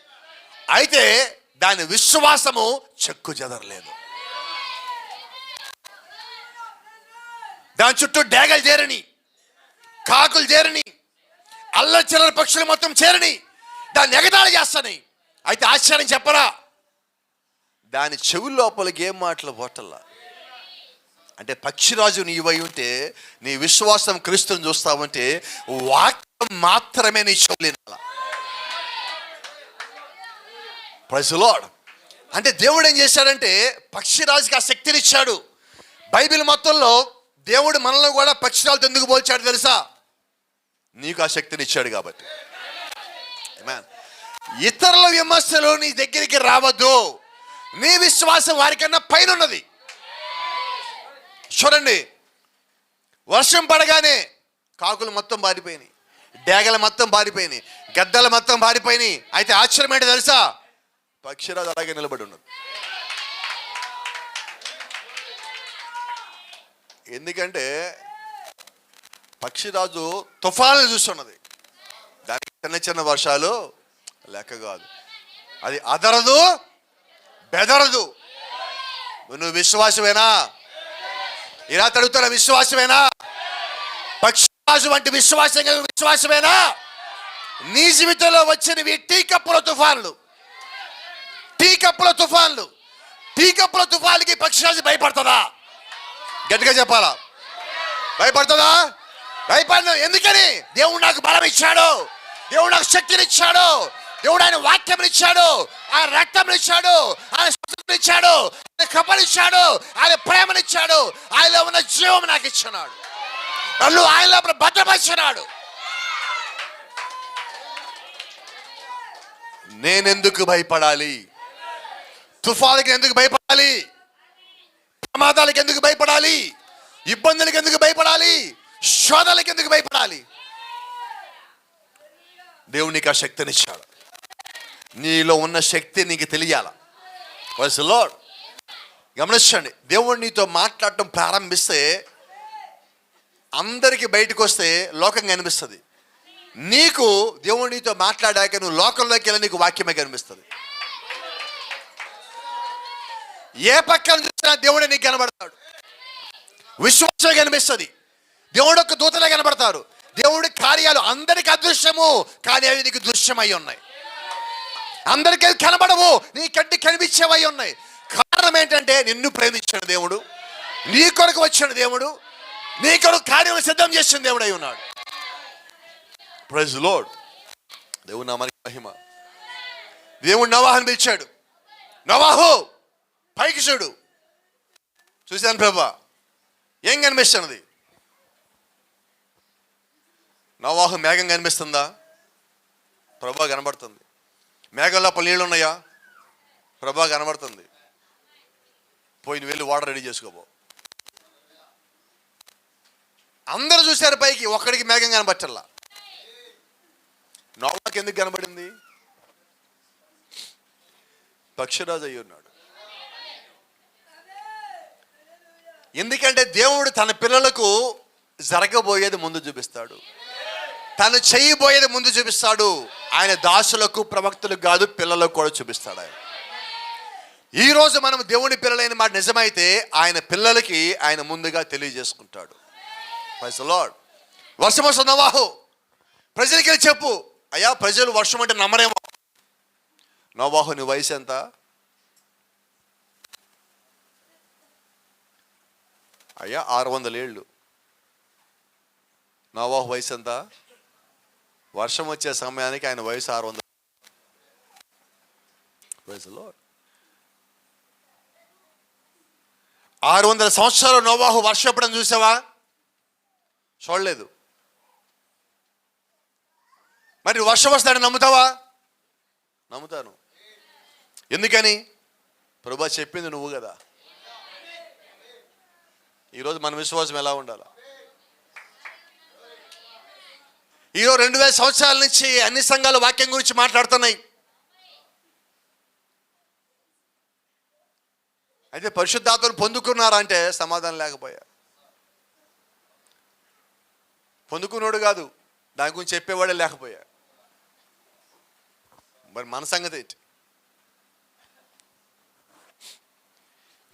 అయితే దాని విశ్వాసము చెక్కు చెదరలేదు. దాని చుట్టూ డేగలు చేరని, కాకులు చేరని, అల్లచిల్లర పక్షులు మొత్తం చేరని, దాన్ని ఎగతాళి చేస్తాని. అయితే ఆశ్చర్యం చెప్పరా, దాని చెవి లోపలికి ఏం మాటలు పోటల్లా. అంటే పక్షిరాజు నీవై ఉంటే, నీ విశ్వాసం క్రీస్తుని చూస్తావంటే వాక్యం మాత్రమే నీ చెవులేనాల. Praise the Lord. అంటే దేవుడు ఏం చేశాడంటే పక్షిరాజుకి ఆ శక్తిని ఇచ్చాడు. బైబిల్ మొత్తంలో దేవుడు మనల్ని కూడా పక్షిరాజుతో ఎందుకు పోల్చాడు తెలుసా? నీకు ఆ శక్తిని ఇచ్చాడు కాబట్టి. ఆమేన్. ఇతరుల విమర్శలు నీ దగ్గరికి రావద్దు, నీ విశ్వాసం వారికన్నా పైన ఉన్నది. చూడండి, వర్షం పడగానే కాకులు మొత్తం పారిపోయినాయి, డేగలు మొత్తం పారిపోయినాయి, గద్దలు మొత్తం పారిపోయినాయి. అయితే ఆశ్చర్యం ఏంటో తెలుసా? పక్షిరాజు అలాగే నిలబడి ఉన్నది. ఎందుకంటే పక్షిరాజు తుఫాను చూస్తున్నది. దానికి చిన్న చిన్న వర్షాలు లెక్క కాదు. అది అదరదు, బెదరదు. నువ్వు విశ్వాసమేనా? ఇలా తడుగుతున్న విశ్వాసమేనా? పక్షిరాజు వంటి విశ్వాసమేనా? నీ జీవితంలో వచ్చినవి టీ కప్పుల తుఫాన్లు. టీ కప్పుల తుఫాన్లకి పక్షిరాజు భయపడుతుందా? గట్టిగా చెప్పాలా? భయపడుతుందా? భయపడను. ఎందుకని? దేవుడు నాకు బలం ఇచ్చాడు, దేవుడు నాకు శక్తిని ఇచ్చాడు, దేవుడు ఆయన వాక్యం ఇచ్చాడు, ఆయన రక్తం ఇచ్చాడు, ఆయన శక్తిని ఇచ్చాడు, ఆయన కృపను ఇచ్చాడు, ఆయన ప్రేమనిచ్చాడు, ఆయనలో ఉన్న జీవం నాకు ఇచ్చినాడు, నన్ను ఆయనలో భద్రపరిచినాడు. నేనెందుకు భయపడాలి? తుఫానుకి ఎందుకు భయపడాలి? ప్రమాదాలకు ఎందుకు భయపడాలి? ఇబ్బందులకు ఎందుకు భయపడాలి? శోధనలకు ఎందుకు భయపడాలి? దేవుడు నీకు ఆ శక్తిని ఇచ్చాడు. నీలో ఉన్న శక్తి నీకు తెలియాల. Praise the Lord. గమనించండి, దేవుడు నీతో మాట్లాడటం ప్రారంభిస్తే అందరికీ బయటకు వస్తే లోకం కనిపిస్తుంది. నీకు దేవుడు నీతో మాట్లాడాక నువ్వు లోకంలోకి వెళ్ళి నీకు వాక్యమే కనిపిస్తుంది. ఏ పక్కన చూసినా దేవుడే నీకు కనబడతాడు. విశ్వాసం కనిపిస్తుంది. దేవుడు యొక్క దూతలే కనబడతారు. దేవుడి కార్యాలు అందరికి అదృశ్యము, కానీ అవి నీకు దృశ్యమై ఉన్నాయి. అందరికీ కనబడవు, నీ కంటికి కనిపించేవై ఉన్నాయి. కారణం ఏంటంటే నిన్ను ప్రేమించిన దేవుడు, నీ కొరకు వచ్చిన దేవుడు, నీ కొరకు కార్యాలు సిద్ధం చేసిన దేవుడు అయి ఉన్నాడు. Praise the Lord. దేవుడు నామానికి మహిమ. దేవుడు నోవాహుని పిలిచాడు. నోవాహు పైకి చూడు. చూశాను ప్రభా, ఏం కనిపిస్తున్నది? నోవాహు మేఘం కనిపిస్తుందా? ప్రభా కనబడుతుంది. మేఘంలో నీళ్ళు ఉన్నాయా? ప్రభా కనబడుతుంది. పోయి వెళ్ళి వాటర్ రెడీ చేసుకోబో. అందరూ చూశారు పైకి, ఒక్కడికి మేఘం కనబట్టల్లా. నోవాహుకి ఎందుకు కనబడింది? పక్షిరాజు అయి ఉన్నాడు. ఎందుకంటే దేవుడు తన పిల్లలకు జరగబోయేది ముందు చూపిస్తాడు, తను చేయబోయేది ముందు చూపిస్తాడు. ఆయన దాసులకు, ప్రవక్తలకు కాదు, పిల్లలకు కూడా చూపిస్తాడు. ఆయన ఈరోజు మనం దేవుని పిల్లలైన మాట నిజమైతే ఆయన పిల్లలకి ఆయన ముందుగా తెలియజేసుకుంటాడు. Praise the lord. వర్షం వస్తుంది నోవాహు, ప్రజలకి వెళ్ళి చెప్పు. అయ్యా, ప్రజలు వర్షం అంటే నమ్మరేమో. నోవాహు నీ వయసు ఎంత? అయ్యా 600 ఏళ్ళు. నోవాహు వయసు ఎంత? వర్షం వచ్చే సమయానికి ఆయన వయసు 600. Praise the lord. 600 సంవత్సరాలు నోవాహు వర్షం ఎప్పుడని చూసావా? చూడలేదు. మరి వర్షం వస్తాడని నమ్ముతావా? నమ్ముతాను. ఎందుకని? ప్రభువా చెప్పింది నువ్వు కదా. ఈరోజు మన విశ్వాసం ఎలా ఉండాలి? ఈరోజు 2000 సంవత్సరాల నుంచి అన్ని సంఘాలు వాక్యం గురించి మాట్లాడుతున్నాయి. అయితే పరిశుద్ధాత్మను పొందుకున్నారా అంటే సమాధానం లేకపోయా. పొందుకున్నాడు కాదు, దాని గురించి చెప్పేవాడే లేకపోయా. మరి మన సంగతి ఏంటి?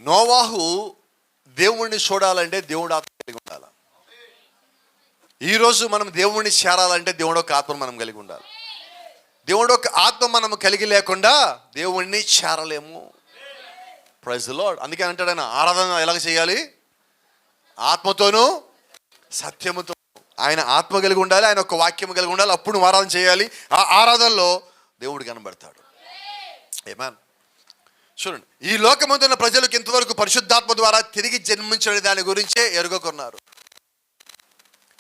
నోవాహు దేవుణ్ణి చూడాలంటే దేవుడు ఆత్మ కలిగి ఉండాలి. ఈరోజు మనం దేవుణ్ణి చేరాలంటే దేవుడు ఒక ఆత్మ మనం కలిగి ఉండాలి. దేవుడు ఒక ఆత్మ మనం కలిగి లేకుండా దేవుణ్ణి చేరలేము. Praise the lord. అందుకే అంటాడు ఆయన, ఆరాధన ఎలాగ చేయాలి? ఆత్మతోనూ సత్యముతో. ఆయన ఆత్మ కలిగి ఉండాలి, ఆయన ఒక వాక్యం కలిగి ఉండాలి. అప్పుడు నువ్వు ఆరాధన చేయాలి. ఆ ఆరాధనలో దేవుడు కనబడతాడు. ఆమేన్. చూడండి, ఈ లోకమందున్న ప్రజలకు ఇంతవరకు పరిశుద్ధాత్మ ద్వారా తిరిగి జన్మించని దాని గురించే ఎరుగకున్నారు.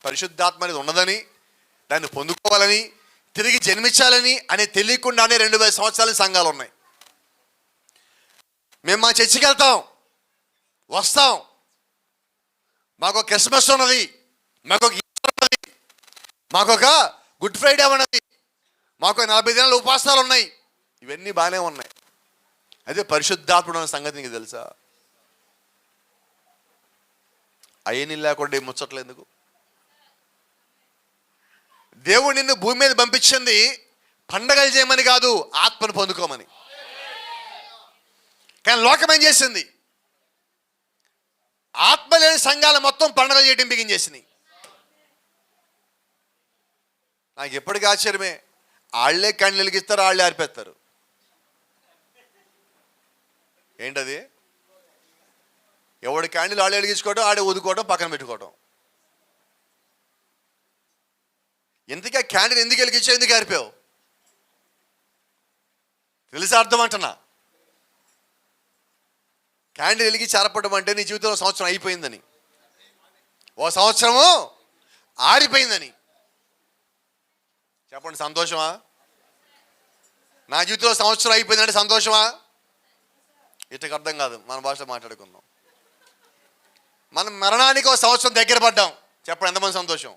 పరిశుద్ధాత్మ అనేది ఉన్నదని, దాన్ని పొందుకోవాలని, తిరిగి జన్మించాలని అని తెలియకుండానే 2000 సంవత్సరాల సంఘాలు ఉన్నాయి. మేము మా చర్చికి వెళ్తాం, వస్తాం, మాకు క్రిస్మస్ ఉన్నది, మాకు ఈస్టర్ ఉన్నది, మాకొక గుడ్ ఫ్రైడే ఉన్నది, మాకు 40 దినాలు ఉపవాసాలు ఉన్నాయి. ఇవన్నీ బాగానే ఉన్నాయి. అదే పరిశుద్ధాత్ముడు అన్న సంగతి నీకు తెలుసా? అయ్యని లేకుండా ముచ్చట్లు ఎందుకు? దేవుడు నిన్ను భూమి మీద పంపించింది పండగలు చేయమని కాదు, ఆత్మను పొందుకోమని. కానీ లోకం ఏం చేసింది? ఆత్మ లేని సంఘాలు మొత్తం పండగలు చేయడం బిగించేసినాయి. నాకు ఎప్పటికీ ఆశ్చర్యమే, వాళ్ళే కళ్ళు వెలిగిస్తారు, వాళ్ళే ఆరిపేస్తారు. ఏంటది? ఎవడి క్యాండిల్ ఆడే వెలిగించుకోవడం, ఆడే ఊదుకోవడం, పక్కన పెట్టుకోవడం. ఎందుకే క్యాండిల్ ఎందుకు వెలిగించావు, ఎందుకు ఆరిపోయావు? తెలిసి అర్థం అంటున్నా. క్యాండిల్ వెలిగించి ఆరపడడం అంటే నీ జీవితంలో సంవత్సరం అయిపోయిందని, ఓ సంవత్సరము ఆరిపోయిందని. చెప్పండి, సంతోషమా? నా జీవితంలో సంవత్సరం అయిపోయిందంటే సంతోషమా? ఇటుకు అర్థం కాదు, మన భాషలో మాట్లాడుకుందాం. మనం మరణానికి ఒక సంవత్సరం దగ్గర పడ్డాం. చెప్పండి, ఎంతమంది సంతోషం?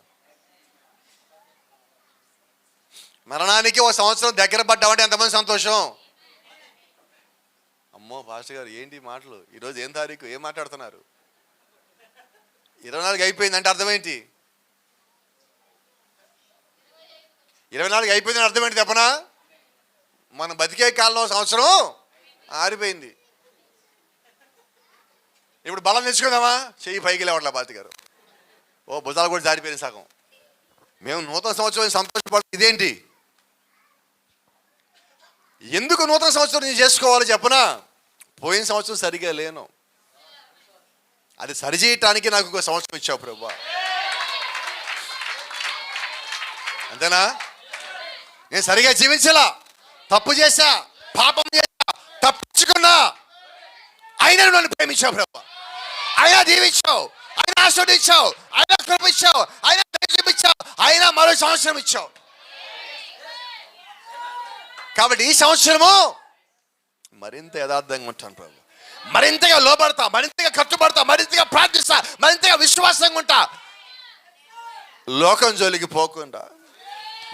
మరణానికి ఒక సంవత్సరం దగ్గర పడ్డామంటే ఎంతమంది సంతోషం? అమ్మో పాస్టర్ గారు ఏంటి మాటలు, ఈరోజు ఏం తారీఖు, ఏం మాట్లాడుతున్నారు? 24 అయిపోయిందంటే అర్థం ఏంటి? 24 అయిపోయిందని అర్థం ఏంటి చెప్పనా? మనం బతికే కాలంలో సంవత్సరం ఆరిపోయింది. ఇప్పుడు బలం తెచ్చుకుందామా? చెయ్యి పైకి లేవట్లే పాస్టర్ గారు. ఓ భుజాలు కూడా జారిపోయింది సగం. మేము నూతన సంవత్సరం సంతోషపడ ఇదేంటి? ఎందుకు నూతన సంవత్సరం నేను చేసుకోవాలి చెప్పనా? పోయిన సంవత్సరం సరిగా లేను, అది సరిచేయటానికి నాకు ఒక సంవత్సరం ఇచ్చావు ప్రభువా. అంతేనా? నేను సరిగా జీవించలా, తప్పు చేశా, పాపం చేశా, తప్పించుకున్నా, అయినా నన్ను ప్రేమించావు ప్రభువా. అయినా దీవించావు, అయినా ఆస్వాదించావు, అయినా కృపించావు, అయినా చూపించావు, అయినా మరో సంవత్సరం ఇచ్చావు. కాబట్టి ఈ సంవత్సరము మరింత యథార్థంగా ఉంటాను ప్రభు, మరింతగా లోబడతా, మరింతగా కట్టుబడతా, మరింతగా ప్రార్థిస్తా, మరింతగా విశ్వాసంగా ఉంటా. లోకం జోలికి పోకుండా,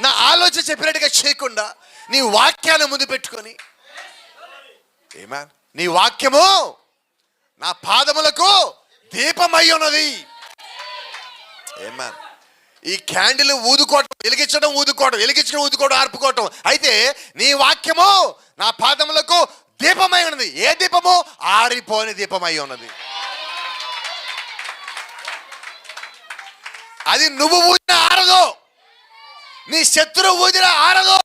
నా ఆలోచన చెప్పినట్టుగా చేయకుండా, నీ వాక్యాన్ని ముందు పెట్టుకొని, నీ వాక్యము నా పాదములకు దీపమై ఉన్నది. ఈ క్యాండిల్ ఊదుకోవటం, వెలిగించడం, ఊదుకోవడం, వెలిగించడం, ఊదుకోవడం, ఆర్పుకోవటం. అయితే నీ వాక్యము నా పాదములకు దీపమై ఉన్నది. ఏ దీపము? ఆరిపోని దీపమై ఉన్నది. అది నువ్వు ఊదిన ఆరదు, నీ శత్రువు ఊదిన ఆరదు,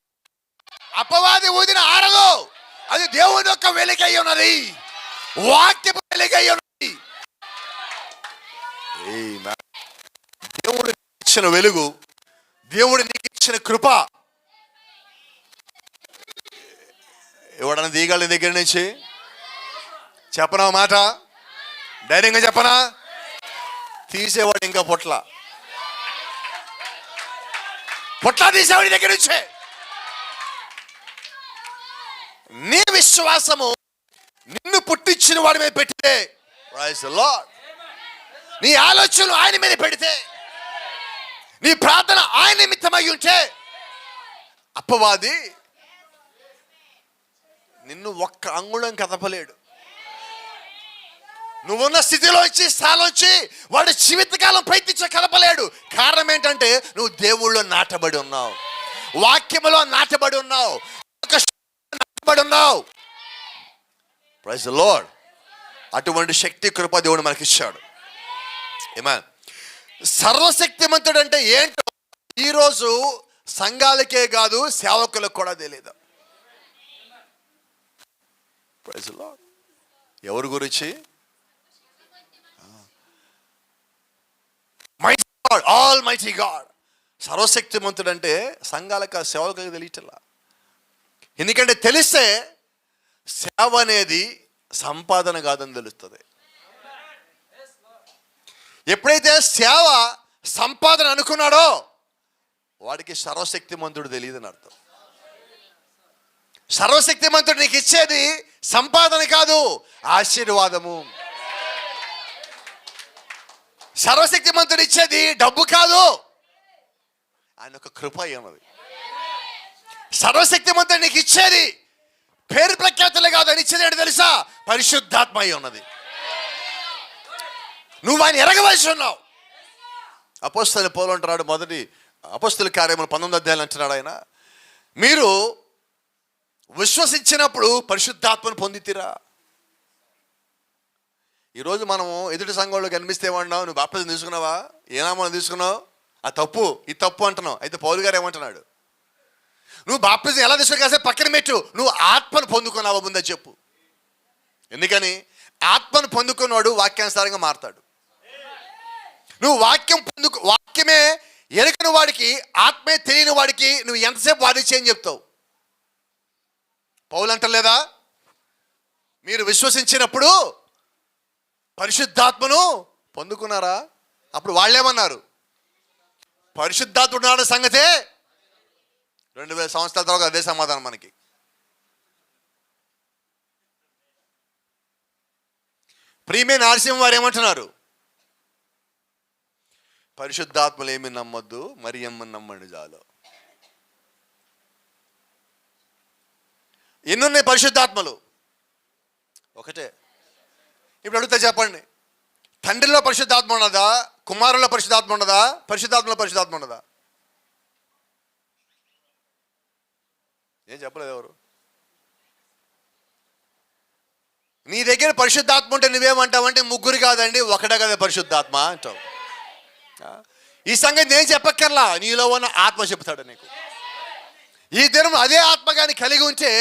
అపవాది ఊదిన ఆరదు. అది దేవుని యొక్క వెలుగై ఉన్నది, వాక్యపు వెలుగై ఉన్నది. దేవుడు ఇచ్చిన వెలుగు, దేవుడు నీకు ఇచ్చిన కృప ఎవడన్నా దిగల దగ్గర నుంచి? చెప్పనా మాట? ధైర్యంగా చెప్పనా? తీసేవాడు ఇంకా పొట్ల తీసేవాడి దగ్గర నుంచే. నీ విశ్వాసము నిన్ను పుట్టించిన వాడి మీద పెట్టితే, నీ ఆలోచనలు ఆయన మీద పెడితే, నీ ప్రార్థన ఆయన నిమిత్తమై ఉంటే, అపవాది నిన్ను ఒక్క అంగుళం కదపలేడు. నువ్వున్న స్థితిలో ఇచ్చి స్థానంలోంచి వాడు జీవితకాలం ప్రయత్నించ కదపలేడు. కారణం ఏంటంటే నువ్వు దేవుళ్ళో నాటబడి ఉన్నావు, వాక్యములో నాటబడి ఉన్నావు, నాటబడి ఉన్నావు. Praise the Lord. అటువంటి శక్తి కృప దేవుడు మనకి ఇచ్చాడు. ఆమేన్. సర్వశక్తిమంతుడు అంటే ఏంటో ఈరోజు సంఘాలకే కాదు, సేవకులకు కూడా తెలియదు. Praise the Lord. ఎవరి గురించి? Almighty God. సర్వశక్తిమంతుడు అంటే సంఘాలకు, సేవకులకు తెలియట్లా. ఎందుకంటే తెలిస్తే సేవ అనేది సంపాదన కాదని తెలుస్తుంది. ఎప్పుడైతే సేవ సంపాదన అనుకున్నాడో వాడికి సర్వశక్తిమంతుడు తెలియదని అర్థం. సర్వశక్తిమంతుడు నీకు ఇచ్చేది సంపాదన కాదు, ఆశీర్వాదము. సర్వశక్తిమంతుడు ఇచ్చేది డబ్బు కాదు, ఆయన యొక్క కృప అయి ఉన్నది. సర్వశక్తిమంతుడు నీకు ఇచ్చేది పేరు ప్రఖ్యాతులే కాదు, అని ఇచ్చేది ఏంటి తెలుసా? పరిశుద్ధాత్మ అయి ఉన్నది. నువ్వు ఆయన ఎరగవలసి ఉన్నావు. అపోస్తలుడైన పౌలు అంటున్నాడు, మొదటి అపోస్తలుల కార్యములు 19వ అధ్యాయం అంటున్నాడు ఆయన, మీరు విశ్వసించినప్పుడు పరిశుద్ధాత్మను పొందితిరా. ఈరోజు మనము ఎదుటి సంఘంలో కనిపిస్తే ఏమన్నావు? నువ్వు బాప్తిజం తీసుకున్నావా? ఏ నామం తీసుకున్నావు? ఆ తప్పు, ఈ తప్పు అంటున్నావు. అయితే పౌలు గారు ఏమంటున్నాడు? నువ్వు బాప్తిజం ఎలా తీసుకున్నా కాసే పక్కన పెట్టు, నువ్వు ఆత్మను పొందుకున్నావా ముందని చెప్పు. ఎందుకని? ఆత్మను పొందుకున్నాడు వాక్యానుసారంగా మారతాడు. నువ్వు వాక్యమే ఎరగని వాడికి, ఆత్మే తెలియని వాడికి నువ్వు ఎంతసేపు వాదించి అని చెప్తావు. పౌలు అంటలేదా, మీరు విశ్వసించినప్పుడు పరిశుద్ధాత్మను పొందుకున్నారా? అప్పుడు వాళ్ళేమన్నారు? పరిశుద్ధాత్ముడు నాన్న సంగతే 2000 సంవత్సరాల తర్వాత అదే సమాధానం మనకి. ప్రియమైన నరసింహ వారు ఏమంటున్నారు? పరిశుద్ధాత్మలు ఏమి నమ్మొద్దు, మరియమ్మని నమ్మండి చాలు. ఎన్నున్నాయి పరిశుద్ధాత్మలు? ఒకటే. ఇప్పుడు అడుగుతా చెప్పండి, తండ్రిలో పరిశుద్ధాత్మ ఉన్నదా? కుమారుల్లో పరిశుద్ధాత్మ ఉన్నదా? పరిశుద్ధాత్మలో పరిశుద్ధాత్మ ఉన్నదా? ఏం చెప్పలేదు ఎవరు? నీ దగ్గర పరిశుద్ధాత్మ ఉంటే నువ్వేమంటావంటే ముగ్గురు కాదండి ఒకటే కదా పరిశుద్ధాత్మ అంటావు. ఈ సంగతి నేను చెప్పక్కర్లా, నీలో ఉన్న ఆత్మ చెప్తాడు నీకు. ఈ దినం అదే ఆత్మ కానీ కలిగి ఉంటే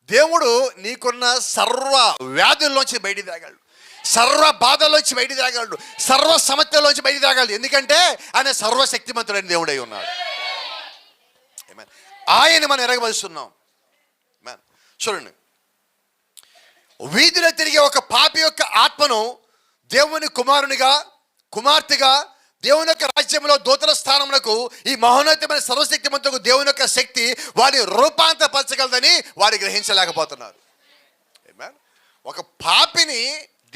దేవుడు నీకున్న సర్వ వ్యాధుల్లోంచి బయటికి రాగలడు, సర్వ బాధల్లోంచి బయటికి రాగలడు, సర్వ సమస్యల్లోంచి బయటికి రాగలడు. ఎందుకంటే ఆయన సర్వశక్తిమంతుడైన దేవుడై ఉన్నాడు. ఆయన మనం ఎరగవలస్తున్నాం. చూడండి, వీధిలో తిరిగే ఒక పాపి యొక్క ఆత్మను దేవుని కుమారునిగా, కుమార్తెగా, దేవుని యొక్క రాజ్యంలో దూతల స్థానములకు ఈ మహోన్నతమైన సర్వశక్తిమంతులకు దేవుని యొక్క శక్తి వారిని రూపాంతరపరచగలదని వారు గ్రహించలేకపోతున్నారు. ఒక పాపిని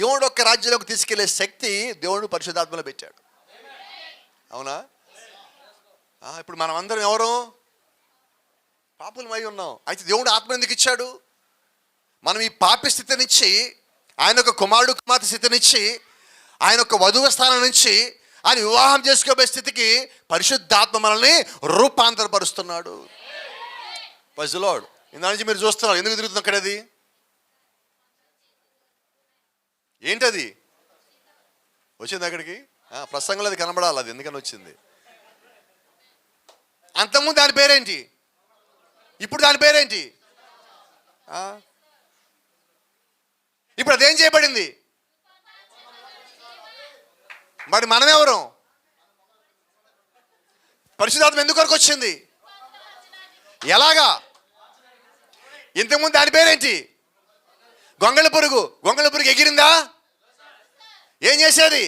దేవుడు యొక్క రాజ్యంలోకి తీసుకెళ్లే శక్తి దేవుడు పరిశుద్ధాత్మలో పెట్టాడు. అవునా? ఇప్పుడు మనం అందరం ఎవరు? పాపులమై ఉన్నాం. అయితే దేవుడు ఆత్మ ఎందుకు ఇచ్చాడు? మనం ఈ పాపి స్థితి నుంచి, ఆయన యొక్క కుమారుడు కుమార్తె స్థితి నుంచి, ఆయన యొక్క వధువు స్థానం నుంచి ఆయన వివాహం చేసుకోబోయే స్థితికి పరిశుద్ధాత్మ మనల్ని రూపాంతరపరుస్తున్నాడు. Praise the lord. ఇందా నుంచి మీరు చూస్తున్నారు, ఎందుకు తిరుగుతుంది అక్కడ? అది ఏంటది? వచ్చింది అక్కడికి ప్రసంగంలో అది కనబడాలి. అది ఎందుకని వచ్చింది? అంతకుముందు దాని పేరేంటి? ఇప్పుడు దాని పేరేంటి? ఇప్పుడు అదేం చేయబడింది? మరి మనమెవరు? పరిశుద్ధాత్మ ఎందుకు వరకు వచ్చింది? ఎలాగా? ఇంతకుముందు దాని పేరేంటి? గొంగళి పురుగు. గొంగళి పురుగు ఎగిరిందా? ఏం చేసేది?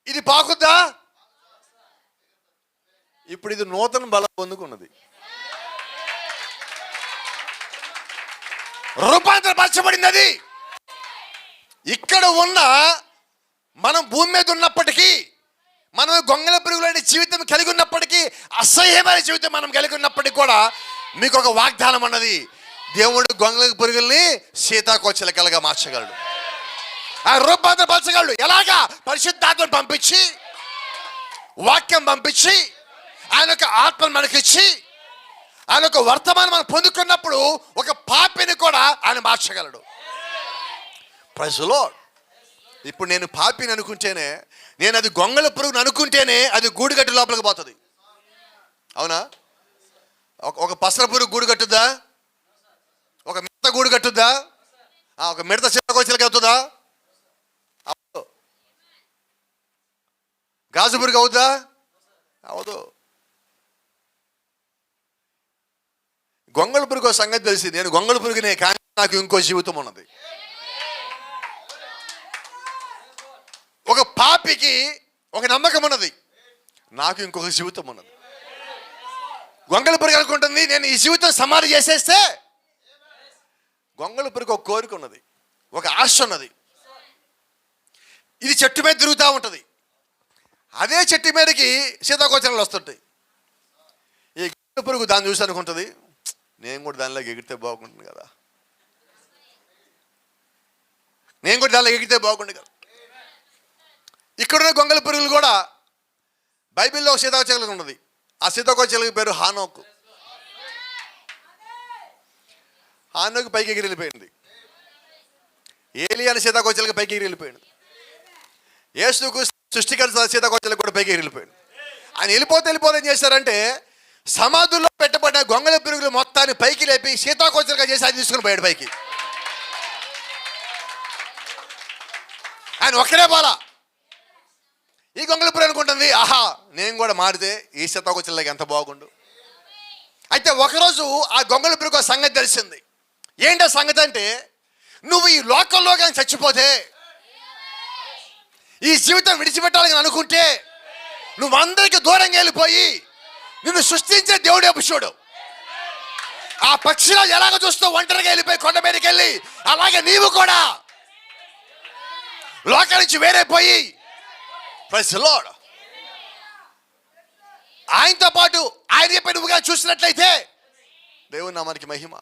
ఇది పాకుద్దా? ఇప్పుడు ఇది నూతన బలం పొందుకున్నది, రూపాంతరపరచబడింది. అది ఇక్కడ ఉన్న మనం భూమి మీద ఉన్నప్పటికీ, మనం గొంగళ పురుగులాంటి జీవితం కలిగి ఉన్నప్పటికీ, అసహ్యమైన జీవితం మనం కలిగి ఉన్నప్పటికీ కూడా మీకు ఒక వాగ్దానం అన్నది. దేవుడు గొంగళ పురుగుల్ని సీతాకోచలకలుగా మార్చగలడు, ఆ రూపాంతరపరచగలడు. ఎలాగా? పరిశుద్ధాత్మను పంపించి, వాక్యం పంపించి, ఆయన యొక్క ఆత్మను మనకిచ్చి, ఆయన యొక్క వర్తమానం మనం పొందుకున్నప్పుడు ఒక పాపిని కూడా ఆయన మార్చగలడు. Praise the Lord. ఇప్పుడు నేను పాపిని అనుకుంటేనే, నేను అది గొంగళ పురుగును అనుకుంటేనే అది గూడుగట్టు లోపలికి పోతుంది. అవునా? ఒక పసర పురుగు గూడు కట్టుద్దా? ఒక మిడత గూడు కట్టుద్దా? ఒక మిడత చిల్లకొచ్చిలకి అవుతుందా? గాజు పురుగు అవుద్దా? అవదు. గొంగళ పురుగు సంగతి తెలిసి, నేను గొంగళ పురుగునే, కానీ నాకు ఇంకో జీవితం ఉన్నది. ఒక పాపికి ఒక నమ్మకం ఉన్నది, నాకు ఇంకొక జీవితం ఉన్నది. గొంగళ పురుగు అనుకుంటుంది, నేను ఈ జీవితం సమాధి చేసేస్తే. గొంగళ పురుగు ఒక కోరిక ఉన్నది, ఒక ఆశ ఉన్నది. ఇది చెట్టు మీద తిరుగుతూ ఉంటుంది. అదే చెట్టు మీదకి సీతాకోచలు వస్తుంటాయి. ఈ గొంగళి పురుగు దాన్ని చూసి అనుకుంటుంది, నేను కూడా దానిలోకి ఎగిరితే బాగుంటుంది కదా, నేను కూడా దానిలో ఎగిరితే బాగుంటుంది కదా. ఇక్కడున్న గొంగళి పురుగులు కూడా బైబిల్లో ఒక సీతాకోచలు ఉన్నది. ఆ సీతాకోచలకి పేరు హానోకు. హానోకు పైకి ఎగిరి వెళ్ళిపోయింది. ఏలియా అనే సీతాకోచలకి పైకి ఎగిరి వెళ్ళిపోయింది. యేసుకు సృష్టికర్త సీతాకోచలకు కూడా పైకి ఎగిరి వెళ్ళిపోయింది. ఆయన వెళ్ళిపోతే ఏం చేశారంటే, సమాధుల్లో పెట్టబడిన గొంగళి పురుగులు మొత్తాన్ని పైకి లేపి సీతాకోచలుగా చేసి ఆయన తీసుకుని పోయాడు పైకి. ఆయన ఒక్కడే పోలా. ఈ గొంగళి పురుగు అనుకుంటుంది, ఆహా నేను కూడా మారితే ఈ సీతాకోచలకి ఎంత బాగుండు. అయితే ఒకరోజు ఆ గొంగళి పురుగు సంగతి తెలిసింది. ఏంటో సంగతి అంటే, నువ్వు ఈ లోకంలో కానీ చచ్చిపోతే, ఈ జీవితం విడిచిపెట్టాలని అనుకుంటే, నువ్వు అందరికీ దూరంగా వెళ్ళిపోయి నిన్ను సృష్టించే దేవుడే పురుషుడు. ఆ పక్షిలో ఎలాగ చూస్తూ ఒంటరిగా వెళ్ళిపోయి కొండ మీదకి వెళ్ళి, అలాగే నీవు కూడా లోకం నుంచి వేరైపోయి ప్రైజ్ ది లార్డ్ ఆయనతో పాటు ఆయన చెప్పి నువ్వుగా చూసినట్లయితే దేవుని నామానికి మహిమ.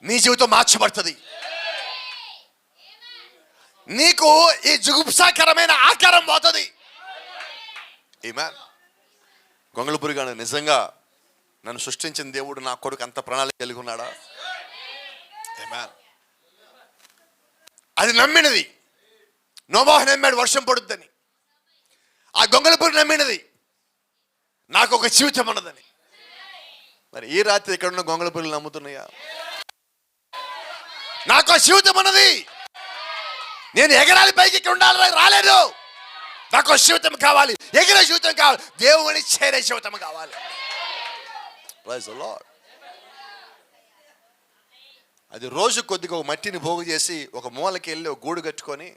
నీ జీవితం మార్చబడుతుంది. నీకు ఈ జుగుప్సాకరమైన ఆకారం పోతుంది. ఆమేన్. గొంగళి పురుగు నిజంగా నన్ను సృష్టించిన దేవుడు నా కొడుకు అంత ప్రణాళిక కలిగి ఉన్నాడా? ఆమేన్. అది నమ్మినది. నోవాహు నమ్మాడు వర్షం పడుద్దని. ఆ గొంగళి పురుగు నమ్మినది నాకు ఒక జీవితం ఉన్నదని. మరి ఈ రాత్రి ఇక్కడ ఉన్న గొంగళి పురుగులు నమ్ముతున్నాయా? నాకు జీవితం ఉన్నది, నేను ఎగరాలి, పైకి ఇక్కడ ఉండాలి, రాలేదు, నాకు జీవితం కావాలి, ఎగిరే జీవితం కావాలి, దేవుని చేరే జీవితం కావాలి. Praise the Lord. అది రోజు కొద్దిగా ఒక మట్టిని పోగు చేసి ఒక మూలకి వెళ్ళి ఒక గూడు కట్టుకొని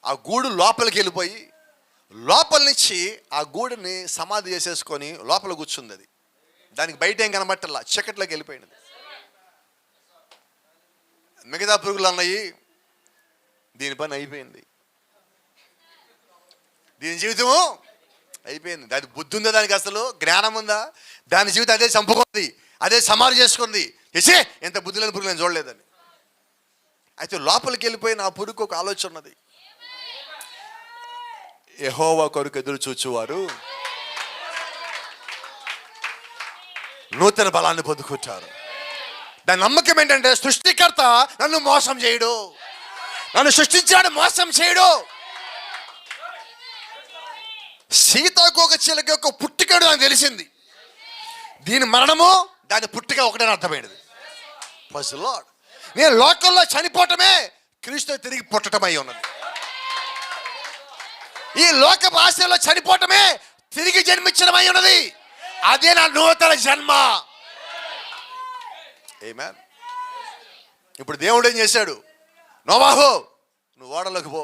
ఆ గూడు లోపలికి వెళ్ళిపోయి లోపల నుంచి ఆ గూడుని సమాధి చేసేసుకొని లోపల కూర్చుంది. అది దానికి బయట ఏం కనబట్టల్లా, చీకట్లోకి వెళ్ళిపోయినది. మిగతా పురుగులు అన్నాయి, దీని పని అయిపోయింది, దీని జీవితము అయిపోయింది. దానికి బుద్ధి ఉందా, దానికి అసలు జ్ఞానం ఉందా? దాని జీవితం అదే చంపుకుంది, అదే సమాధి చేసుకుంది. చేసే ఎంత బుద్ధి లేని పురుగు నేను చూడలేదని. అయితే లోపలికి వెళ్ళిపోయిన ఆ పురుగుకు ఒక ఆలోచన ఉన్నది. యెహోవా కొరకు ఎదురు చూచువారు నూతన బలాన్ని పొందుకుంటారు. దాని నమ్మకం ఏంటంటే, సృష్టికర్త నన్ను మోసం చేయడు, నన్ను సృష్టించాడు మోసం చేయడు. సీతాకోకచిలుక యొక్క పుట్టుకడు నాకు తెలిసింది. దీని మరణము దాని పుట్టుక ఒకటే అర్థమైనది. Praise the lord. నేను లోకంలో చనిపోవటమే క్రీస్తు తిరిగి పుట్టటమై ఉన్నది. ఈ లోక భాషలో చనిపోవటమే తిరిగి జన్మించడమై ఉన్నది. అదే నా నూతన జన్మ. ఆమేన్. ఇప్పుడు దేవుడు ఏం చేశాడు? నోవాహు నువ్వు ఓడలోకి పో.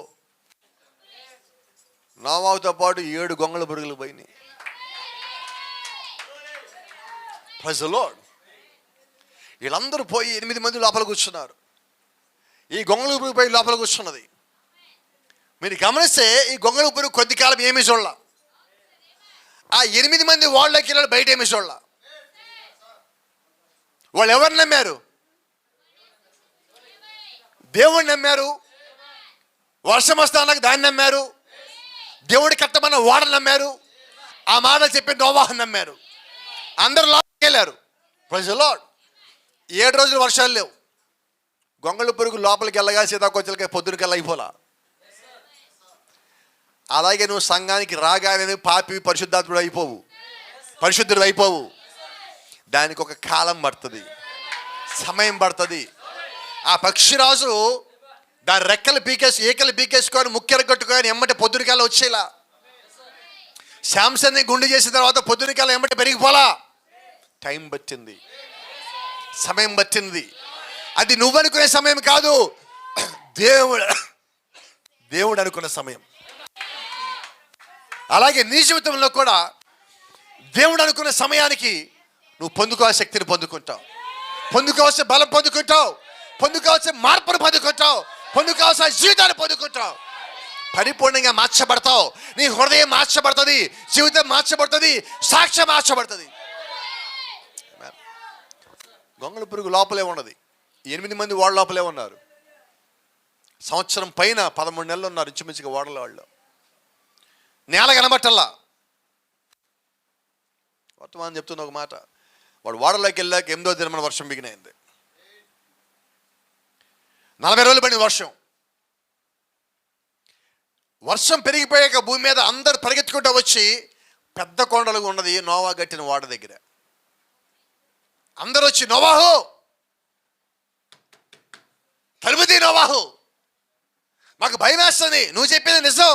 నోవాహుతో పాటు 7 గొంగళి పురుగులు పోయినాయి. Praise the Lord. వీళ్ళందరూ పోయి 8 మంది లోపల కూర్చున్నారు. ఈ గొంగళి పురుగు పోయి లోపల కూర్చున్నది. మీరు గమనిస్తే ఈ గొంగళి పురుగు కొద్ది కాలం ఏమీ చూడాల. ఆ 8 మంది వాళ్ళకి వెళ్ళాడు, బయట ఏమీ చూడాల. వాళ్ళు ఎవరు నమ్మారు? దేవుడిని నమ్మారు. వర్షం వస్తానకు దాన్ని నమ్మారు. దేవుడి కట్టమన్న వాడని నమ్మారు. ఆ మాటలు చెప్పి నోవాహుని నమ్మారు. అందరూ లోపలికి వెళ్ళారు. Praise the lord. 7 రోజులు వర్షాలు లేవు. గొంగళి పురుగు లోపలికి వెళ్ళగా సీతాకోచలకి పొద్దునకల్లా అయిపోలా. అలాగే నువ్వు సంఘానికి రాగానే పాపి పరిశుద్ధాత్ముడు అయిపోవు, పరిశుద్ధుడు అయిపోవు. దానికి ఒక కాలం పడుతుంది, సమయం పడుతుంది. ఆ పక్షిరాజు దాని రెక్కలు ఏకలు పీకేసుకొని ముక్కెర కట్టుకొని ఎమ్మటి పొద్దునకల్లా వచ్చేలా. శాంసన్ని గుండు చేసిన తర్వాత పొద్దునకల్లా ఎమ్మటి పెరిగిపోలా. టైం పట్టింది, సమయం పట్టింది. అది నువ్వు అనుకునే సమయం కాదు, దేవుడు అనుకున్న సమయం. అలాగే నీ జీవితంలో కూడా దేవుడు అనుకున్న సమయానికి నువ్వు పొందుకోవాల్సిన శక్తిని పొందుకుంటావు, పొందుకోవాల్సిన బలం పొందుకుంటావు, పొందుకోవాల్సిన మార్పును పొందుకుంటావు, పొందుకోవాల్సిన జీవితాన్ని పొందుకుంటావు. పరిపూర్ణంగా మార్చబడతావు. నీ హృదయం మార్చబడుతుంది, జీవితం మార్చబడుతుంది, సాక్ష్యం మార్చబడుతుంది. గొంగళి పురుగు లోపలే ఉన్నది. 8 మంది వాళ్ళ లోపలే ఉన్నారు. సంవత్సరం పైన 13 నెలలు ఉన్నారు ఇంచుమించుగా ఓడల వాళ్ళు. నేల కనబట్టల్లా. వర్తమానం చెప్తుంది ఒక మాట, వాడు ఓడలోకి వెళ్ళాక 8వ దినమున వర్షం బిగినైంది. 40 రోజులు పడింది వర్షం. వర్షం పెరిగిపోయాక భూమి మీద అందరు పరిగెత్తుకుంటూ వచ్చి పెద్ద కొండలుగా ఉన్నది నోవా కట్టిన ఓడ దగ్గర. అందరూ వచ్చి, నోవాహు తలుపుతీ, నోవాహు మాకు భయం వేస్తుంది, నువ్వు చెప్పేది నిజం,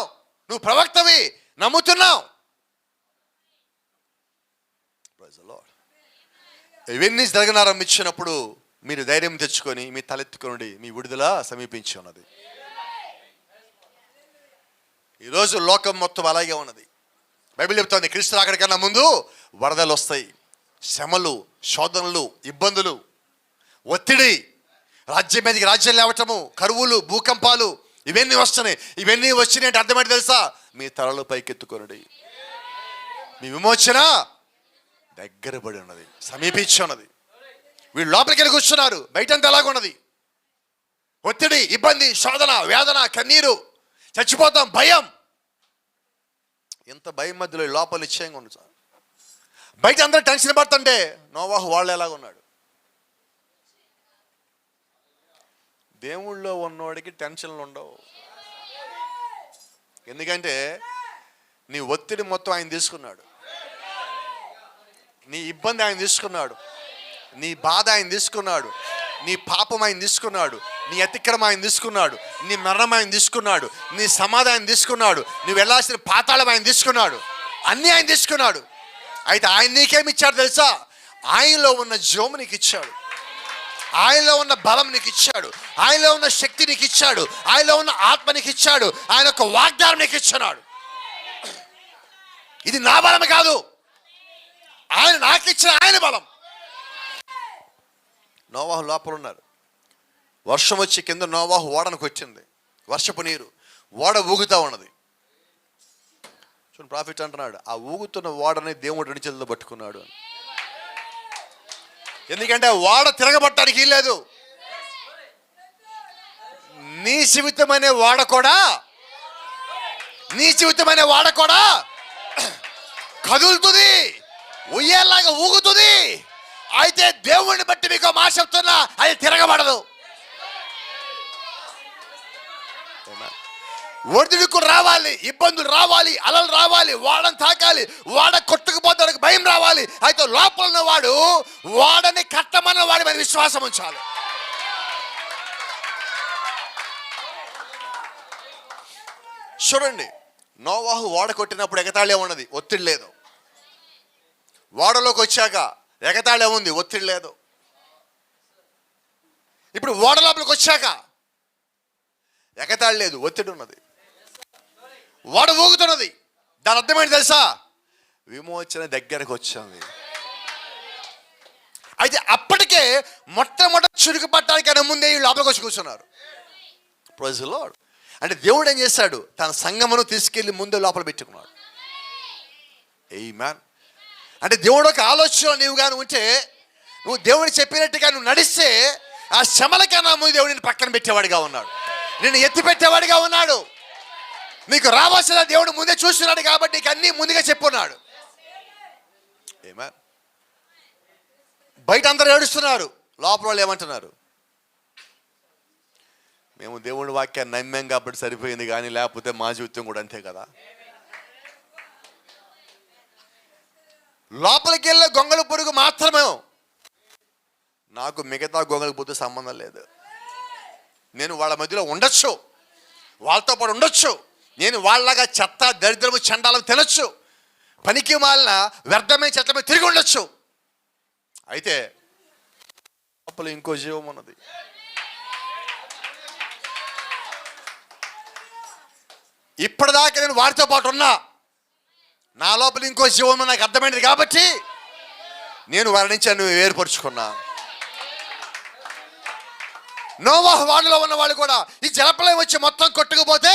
నువ్వు ప్రవక్తవి, నమ్ముతున్నావు. ఇవన్నీ జరగనారంభించినప్పుడు మీరు ధైర్యం తెచ్చుకొని మీ తలెత్తుకొని మీ విడుదల సమీపించి ఉన్నది. ఈరోజు లోకం మొత్తం అలాగే ఉన్నది. బైబిల్ చెప్తుంది, క్రీస్తు రాకడ కన్నా ముందు వరదలు వస్తాయి, శ్రమలు, శోధనలు, ఇబ్బందులు, ఒత్తిడి, రాజ్యం మీదకి రాజ్యం లేవటము, కరువులు, భూకంపాలు, ఇవన్నీ వస్తున్నాయి. ఇవన్నీ వచ్చినాయి అంటే అర్థమైంది తెలుసా? మీ తలలు పైకెత్తుకొనుడి, మీ విమోచన దగ్గర పడి ఉన్నది, సమీపించి ఉన్నది. వీళ్ళు లోపలికి వెళ్ళి కూర్చున్నారు, బయటంతా ఎలాగున్నది? ఒత్తిడి, ఇబ్బంది, శోధన, వేదన, కన్నీరు, చచ్చిపోతాం, భయం. ఇంత భయం మధ్యలో లోపల నిశ్చయంగా ఉంది సార్. బయట అందరూ టెన్షన్ పడుతుంటే నోవాహు వాళ్ళు ఎలాగున్నాడు? దేవుళ్ళో ఉన్నవాడికి టెన్షన్లు ఉండవు. ఎందుకంటే నీ ఒత్తిడి మొత్తం ఆయన తీసుకున్నాడు, నీ ఇబ్బంది ఆయన తీసుకున్నాడు, నీ బాధ ఆయన తీసుకున్నాడు, నీ పాపం ఆయన తీసుకున్నాడు, నీ అతిక్రమం ఆయన తీసుకున్నాడు, నీ మరణం ఆయన తీసుకున్నాడు, నీ సమాధి ఆయన తీసుకున్నాడు, నువ్వు వెళ్ళాల్సిన పాతాళం ఆయన తీసుకున్నాడు, అన్నీ ఆయన తీసుకున్నాడు. అయితే ఆయన నీకేమి ఇచ్చాడు తెలుసా? ఆయనలో ఉన్న జీవము నీకు ఇచ్చాడు, ఆయనలో ఉన్న బలం నీకు ఇచ్చాడు, ఆయనలో ఉన్న శక్తి నీకు ఇచ్చాడు, ఆయనలో ఉన్న ఆత్మ నీకు ఇచ్చాడు, ఆయన యొక్క వాగ్దానం నీకు ఇచ్చున్నాడు. ఇది నా బలం కాదు, ఆయన నాకు ఇచ్చిన ఆయన బలం. నోవాహు లోపల ఉన్నారు. వర్షం వచ్చి కింద నోవాహు ఓడనికి వచ్చింది, వర్షపు నీరు, ఓడ ఊగుతూ ఉన్నది. చూడండి, ప్రాఫిట్ అంటున్నాడు, ఆ ఊగుతున్న ఓడని దేవుడు 2 చేతులతో పట్టుకున్నాడు. ఎందుకంటే ఓడ తిరగబట్టడానికి లేదు. నీ జీవితం అనే ఓడ కూడా, నీ జీవితం అనే ఓడ కూడా కదులుతుంది, ఉయ్యేలాగా ఊగుతుంది. అయితే దేవుణ్ణి బట్టి మీకు మాట చెప్తున్నా, అది తిరగబడదు. ఒడిదుడుకు రావాలి, ఇబ్బందులు రావాలి, అలలు రావాలి, వాడని తాకాలి, వాడ కొట్టుకుపోతానికి భయం రావాలి. అయితే లోపల ఉన్నవాడు వాడని కట్టమన్న వాడి మీద విశ్వాసం ఉంచాలి. చూడండి, నోవాహు ఓడ కొట్టినప్పుడు ఎగతాళే ఉన్నది, ఒత్తిడి లేదు. ఓడలోకి వచ్చాక ఎగతాళే ఉంది, ఒత్తిడి లేదు. ఇప్పుడు ఓడ లోపలికి వచ్చాక ఎగతాళి లేదు, ఒత్తిడి ఉన్నది, ఓడ ఊగుతున్నది. దాని అర్థమేంటి తెలుసా? విమోచన దగ్గరకు వచ్చింది. అయితే అప్పటికే మొట్టమొదటి చురుకు పట్టడానికైనా ముందే ఈ లోపలికి వచ్చి కూర్చున్నారు. Praise the Lord. అంటే దేవుడు ఏం చేశాడు? తన సంఘమును తీసుకెళ్లి ముందే లోపల పెట్టుకున్నాడు. ఆమేన్. అంటే దేవుడు ఒక ఆలోచన నీవు కానీ ఉంటే, నువ్వు దేవుడు చెప్పినట్టుగా నువ్వు నడిస్తే, ఆ శ్రమలకన్నా ముందు దేవుడిని పక్కన పెట్టేవాడిగా ఉన్నాడు, నిన్ను ఎత్తి పెట్టేవాడిగా ఉన్నాడు. నీకు రావాల్సిన దేవుడు ముందే చూస్తున్నాడు కాబట్టి నీకు అన్నీ ముందుగా చెప్పున్నాడు. ఆమేన్. బయట అందరూ ఏడుస్తున్నారు, లోపల వాళ్ళు ఏమంటున్నారు? మేము దేవుడి వాక్యాన్ని నమ్మాం కాబట్టి సరిపోయింది, కానీ లేకపోతే మా జీవితం కూడా అంతే కదా. లోపలికి వెళ్ళే గొంగళి పురుగు మాత్రమే, నాకు మిగతా గొంగళి పురుగుతో సంబంధం లేదు. నేను వాళ్ళ మధ్యలో ఉండొచ్చు, వాళ్ళతో పాటు ఉండొచ్చు, నేను వాళ్ళగా చెత్త, దరిద్రము, చండాలం తినొచ్చు, పనికి మాలిన వ్యర్థమైన చెత్త మీద తిరిగి ఉండొచ్చు. అయితే లోపల ఇంకో జీవం ఉన్నది. ఇప్పటిదాకా నేను వారితో పాటు ఉన్నా, నా లోపల ఇంకో జీవం నాకు అర్థమైనది కాబట్టి నేను వారి నుంచి నువ్వు ఏర్పరచుకున్నా. నోవాహు వాడలో ఉన్న వాళ్ళు కూడా ఈ జలప్రలయం వచ్చి మొత్తం కొట్టుకుపోతే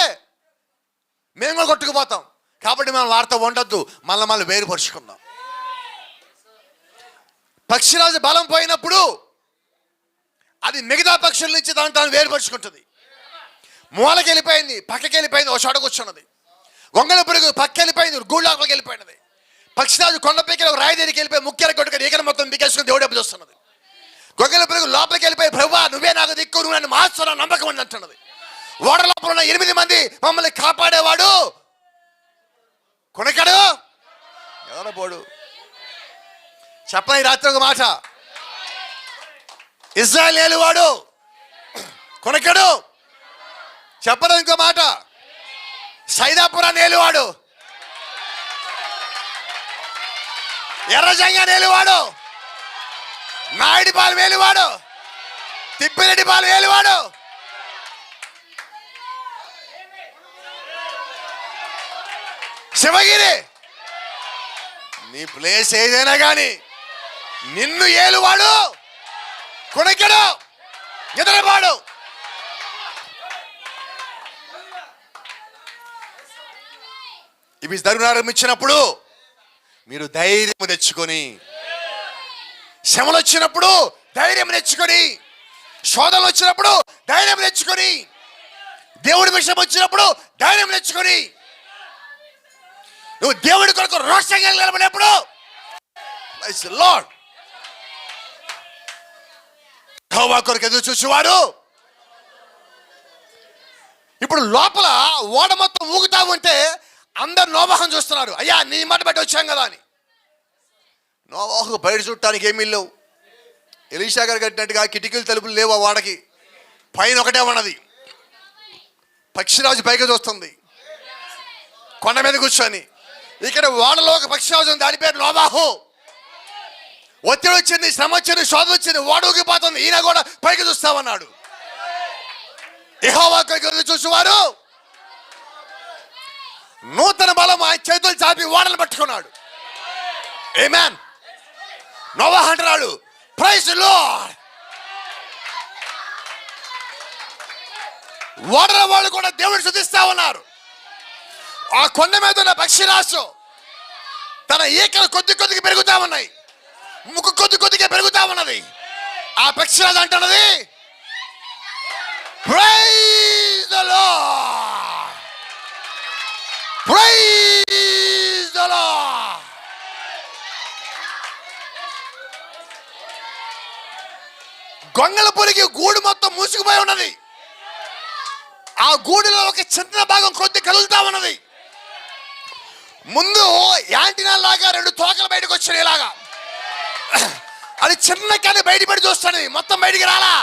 మేము కూడా కొట్టుకుపోతాం. కాబట్టి మనం వారితో ఉండొద్దు, మళ్ళీ వేరుపరుచుకుందాం. పక్షిరాజు బలం పోయినప్పుడు అది మిగతా పక్షుల నుంచి తాను వేరుపరుచుకుంటుంది. మూలకి వెళ్ళిపోయింది, పక్కకి వెళ్ళిపోయింది, ఒక చోట కూర్చున్నది. గొంగళ పురుగు పక్క వెళ్ళిపోయింది, గూళ్ళలోకి వెళ్ళిపోయినది. పక్షిరాజు కొండపైకి ఒక రాయి దగ్గరికి వెళ్ళిపోయి ముఖ్యాల కొట్టుకొని ఈగలు మొత్తం బిగేసుకుని దేవుడు ఎప్పుడు చూస్తున్నది. గొంగళ పురుగు లోపలికి వెళ్ళిపోయి ప్రభువా నువ్వే నాకు దిక్కు, నువ్వు నన్ను మార్చున్నా నమ్మకం అని అంటున్నది. ఓడ లోపల ఉన్న 8 మంది మమ్మల్ని కాపాడేవాడు కొనకడు ఎవరో పోడు. చెప్పని రాత్రి ఒక మాట, ఇజ్రాయేల్ ఏలువాడు కొనకడు. చెప్పడం ఇంకో మాట, సైదాపురాన్ని ఏలువాడు, ఎర్రజంగా ఏలువాడు, నాయుడిపాలెం ఏలువాడు, తిప్పిరెడ్డిపాలెం ఏలువాడు, శివగిరి, నీ ప్లేస్ ఏదైనా కానీ నిన్ను ఏలువాడు కొనకడు, నిద్రపాడు. ఇవి జరుగునారంభించినప్పుడు మీరు ధైర్యం తెచ్చుకొని, శ్రమలు వచ్చినప్పుడు ధైర్యం తెచ్చుకొని, శోధనలు వచ్చినప్పుడు ధైర్యం తెచ్చుకొని, దేవుడి విషయం వచ్చినప్పుడు ధైర్యం తెచ్చుకొని, నువ్వు దేవుడి కొరకు రోషంగా నిలబడినప్పుడు లార్డ్ యెహోవా కొరకు ఎదురు చూసేవాడు. ఇప్పుడు లోపల ఓడ మొత్తం ఊగుతా ఉంటే అందరు నోవాహును చూస్తున్నారు. అయ్యా నీ మాట బట్టి వచ్చాం కదా అని. నోవాహు బయట చుట్టానికి ఏమీ లేవు. ఎలీషా గారు కట్టినట్టుగా కిటికీలు తలుపులు లేవు ఆ వాడకి. పైన ఒకటే ఉన్నది. పక్షిరాజు పైకి చూస్తుంది కొండ మీద కూర్చొని. ఇక్కడ ఓడలో ఒక పక్షిరాజు ఉంది, దాని పేరు నోవాహు. ఒత్తిడి వచ్చింది, శ్రమ వచ్చింది, శోధ వచ్చింది, ఓడ ఊగిపోతుంది. ఈయన కూడా పైకి చూస్తామన్నాడు. యెహోవా కొరకు చూసేవారు నూతన బలం ఆయన చేతులు చాపి ఓడలు పట్టుకున్నాడు. ఆమేన్. నోవాహు అంటున్నాడు ప్రైజ్ ది లార్డ్. ఓడల వాళ్ళు కూడా దేవుడిని స్తుతిస్తా ఉన్నారు. ఆ కొండ మీద ఉన్న పక్షిరాజు తన ఈకలు కొద్దిగా పెరుగుతా ఉన్నాయి, ముక్కు కొద్దిగా పెరుగుతా ఉన్నది. ఆ పక్షిరాజు అంటున్నది praise the Lord, praise the Lord. గొంగళ పురుగు గూడు మొత్తం మూసుకుపోయి ఉన్నది. ఆ గూడులో ఒక చిన్న భాగం కొద్ది కదులుతా ఉన్నది. ముందు యాంటీనా లాగా 2 తోకలు బయటకు వచ్చాయి. ఇలాగా అది చిన్న కానీ బయటపడి చూస్తుంది, మొత్తం బయటికి రాలా.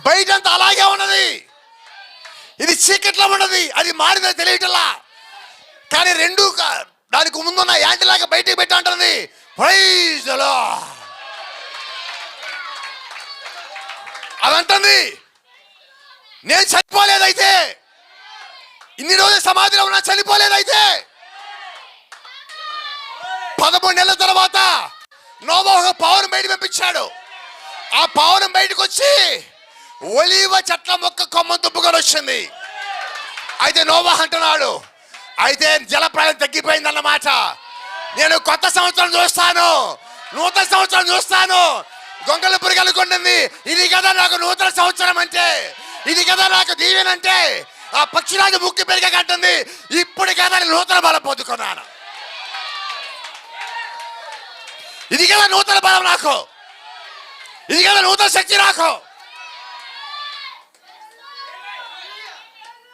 బయటంతా అలాగే ఉన్నది. ఇది చీకట్లో ఉన్నది, అది మారిందని తెలియటల్లా. కానీ 2 దానికి ముందున్న యాంటీలాగా బయటికి పెట్టి అంటుంది ప్రైజ్ ది లార్డ్. అదంటుంది నేను చనిపోలేదైతే, ఇన్ని రోజులు సమాధిలో ఉన్నా చనిపోలేదైతే, 13 నెలల తర్వాత నోవాహు పావురం బయట పంపించాడు. ఆ పావురం బయటకు వచ్చి ఒలీవ చెట్ల మొక్క కొమ్మ దుబ్బుకొని వచ్చింది. అయితే నోవాహు అంటున్నాడు అయితే జలప్రాయం తగ్గిపోయిందన్నమాట. నేను కొత్త సంవత్సరం చూస్తాను, నూతన సంవత్సరం చూస్తాను. గొంగళ పురుగు అనుకుంటుంది ఇది కదా నాకు నూతన సంవత్సరం అంటే, ఇది కదా నాకు దీవెనంటే. ఆ పక్షిరాజు ముక్కు పెరిగ కట్టింది, ఇప్పుడు కదా నూతన బలం పొందుకున్నాను, ఇది కదా నూతన బలం నాకు, ఇది కదా నూతన శక్తి నాకు.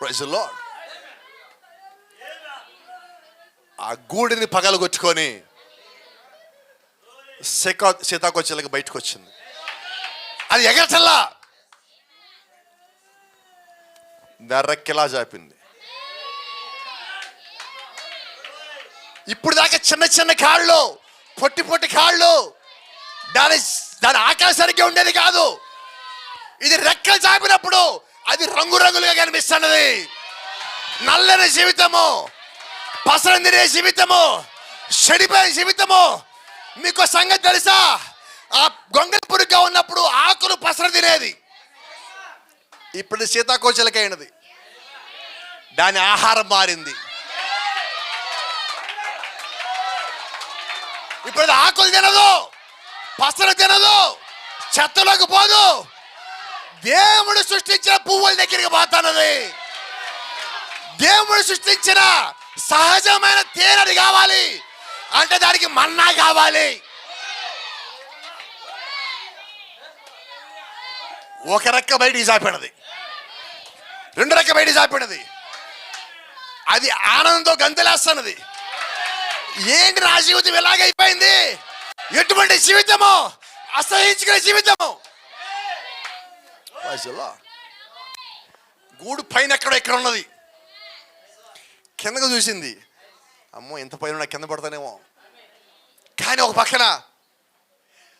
Praise the Lord. ఆ గూడిని పగలగొట్టుకొని సీతాకోచలకు బయటకు వచ్చింది. అది ఎగరటల్లా నెర్రెక్కిలా చాపింది. ఇప్పుడు దాకా చిన్న కాళ్ళు, పొట్టి కాళ్ళు, దాని ఆకారం సరిగ్గా ఉండేది కాదు. ఇది రెక్కలు చాపినప్పుడు అది రంగురంగులుగా కనిపిస్తున్నది. నల్లని జీవితము, పసరం తినే జీవితము, చెడిపోయే జీవితము. మీకు సంగతి తెలుసా? ఆ గొంగళ పురుగుగా ఉన్నప్పుడు ఆకులు పసర తినేది, ఇప్పుడు సీతాకోచలకైనది. దాని ఆహారం మారింది. ఇప్పుడు అది ఆకులు తినదు, పసరు తినదు, చెత్తలోకి పోదు, దేవుడు సృష్టించిన పువ్వుల దగ్గరికి పోతానది. దేవుడు సృష్టించిన సహజమైన తేనెది కావాలి అంటే దానికి మన్నా కావాలి. ఒక రెక్క బయటికి చాపినది, రెండు రెక్క బయటికి చాపినది, అది ఆనందంతో గంతులేస్తున్నది. ఏంటి నా జీవితం ఇలాగైపోయింది? ఎటువంటి జీవితము? అసహించుకునే జీవితము. గూడు పైన ఎక్కడ ఉన్నది, కిందకు చూసింది, అమ్మో ఎంత పైన కింద పడతానేమో, కానీ ఒక పక్కన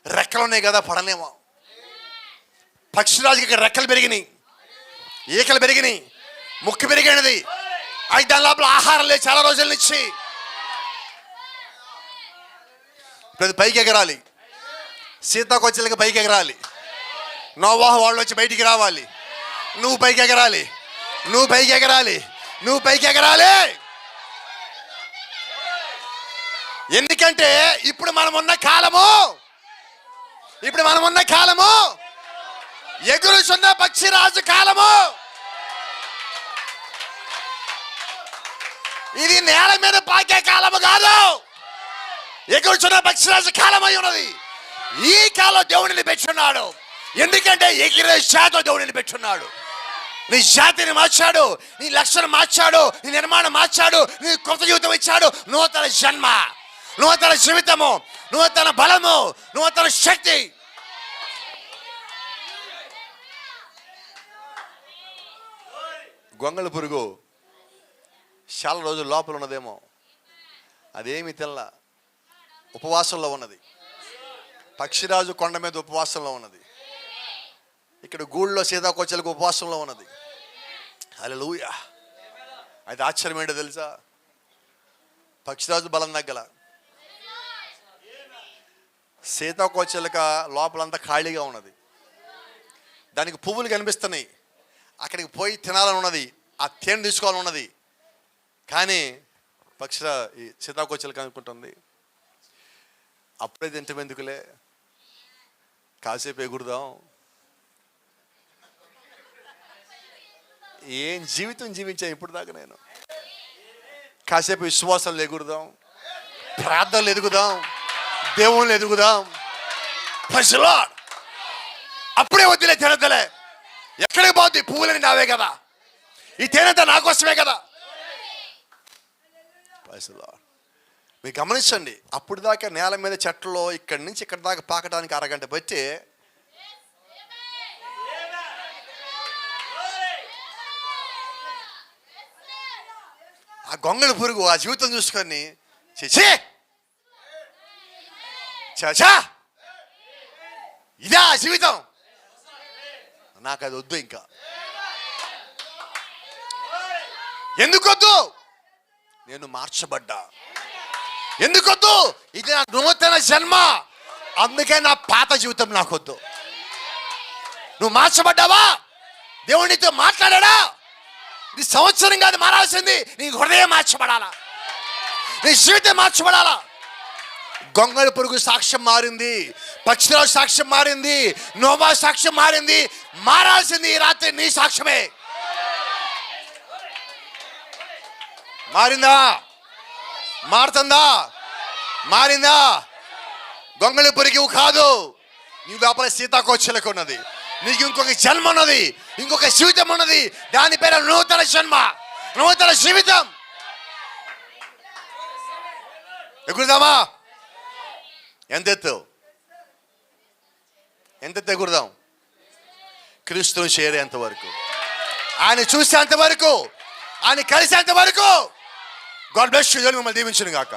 రెక్కలు ఉన్నాయి కదా, పడనేమో. పక్షిరాజుకి ఇక్కడ రెక్కలు పెరిగినాయి, ఈకలు పెరిగినాయి, ముక్కు పెరిగినది. అయితే దాని లోపల ఆహారం లేదు చాలా రోజుల నుంచి. ఇప్పుడు పైకి ఎగరాలి, సీతాకోచలకి పైకి ఎగరాలి, నోవాహు వాళ్ళు వచ్చి బయటికి రావాలి. నువ్వు పైకి ఎగరాలి, నువ్వు పైకి ఎగరాలి, నువ్వు పైకి ఎగరాలి. ఎందుకంటే ఇప్పుడు మనమున్న కాలము ఎగురుచున్న పక్షిరాజు కాలము. ఇది నేల మీద పాకే కాలము కాదు, ఎగురుచున్న పక్షిరాజు కాలం అయి ఉన్నది. ఈ కాలం దేవుడిని పెట్టున్నాడు. ఎందుకంటే ఎగిరే జాతి దేవుడిని పెట్టున్నాడు. నీ జాతిని మార్చాడు, నీ లక్షణం మార్చాడు, నీ నిర్మాణం మార్చాడు, నీ కొత్త జీవితం ఇచ్చాడు. నూతన జన్మ, నూతన జీవితము, నూతన బలము, నూతన శక్తి. గొంగళి పురుగు చాలా రోజులు లోపల ఉన్నదేమో, అదేమి తెల్ల ఉపవాసంలో ఉన్నది. పక్షిరాజు కొండ మీద ఉపవాసంలో ఉన్నది. ఇక్కడ గూళ్ళో సీతాకోచలకు ఉపవాసంలో ఉన్నది. హల్లెలూయా. అయితే ఆశ్చర్యం ఏంటో తెలుసా? పక్షిరాజు బలం తగ్గల, సీతాకోచలక లోపలంతా ఖాళీగా ఉన్నది. దానికి పువ్వులు కనిపిస్తున్నాయి, అక్కడికి పోయి తినాలని ఉన్నది, ఆ తేనె తీసుకోవాలని ఉన్నది. కానీ ఈ సీతాకోచలక అనుకుంటుంది, అప్పుడే తింటాం ఎందుకులే, కాసేపు ఎగురుదాం. ఏం జీవితం జీవించాను ఇప్పుడు దాకా నేను. కాసేపు విశ్వాసాలు ఎగురుదాం, ప్రార్థనలు ఎదుగుదాం, దేవుళ్ళు ఎదుగుదాం. పశులో అప్పుడే వద్దులే, తినద్దలే. ఎక్కడికి పోద్ది? పువ్వులని నావే కదా, ఈ తేనెంత నా కోసమే కదా. పశులో మీరు గమనించండి, అప్పుడు దాకా నేల మీద చెట్లలో ఇక్కడి నుంచి ఇక్కడ దాకా పాకడానికి అరగంట బట్టి ఆ గొంగళి పురుగు ఆ జీవితం చూసుకొని చా ఇదా జీవితం, నాకు అది వద్దు. ఇంకా ఎందుకొద్దు? నేను మార్చబడ్డా. ఎందుకొద్దు? ఇది నా నూతన జన్మ, అందుకే నా పాత జీవితం నాకొద్దు. నువ్వు మార్చబడ్డావా? దేవుడు నీతో మాట్లాడా? నీ సంవత్సరం కాదు మారాల్సింది, నీ హృదయం మార్చబడాలా, నీ జీవితం మార్చబడాలా. గొంగళి పురుగు సాక్ష్యం మారింది, పక్షిరాజు సాక్ష్యం మారింది, నోవా సాక్ష్యం మారింది. మారాల్సింది ఈ రాత్రి నీ సాక్ష్యమే. మారిందా? మారుతుందా? మారిందా? గొంగళి పురుగు కాదు, నీ లోపల సీతాకోచలకు ఉన్నది. నీకు ఇంకొక జన్మ ఉన్నది, ఇంకొక జీవితం ఉన్నది. దాని పేరు నూతన జన్మ, నూతన జీవితం. ఎగురుదామా? ఎంతెత్తు ఎగురుదాం? క్రీస్తుని చేరేంత వరకు, ఆయన చూసేంత వరకు, ఆయన కలిసేంత వరకు. God bless you. మిమ్మల్ని దీవించును గాక.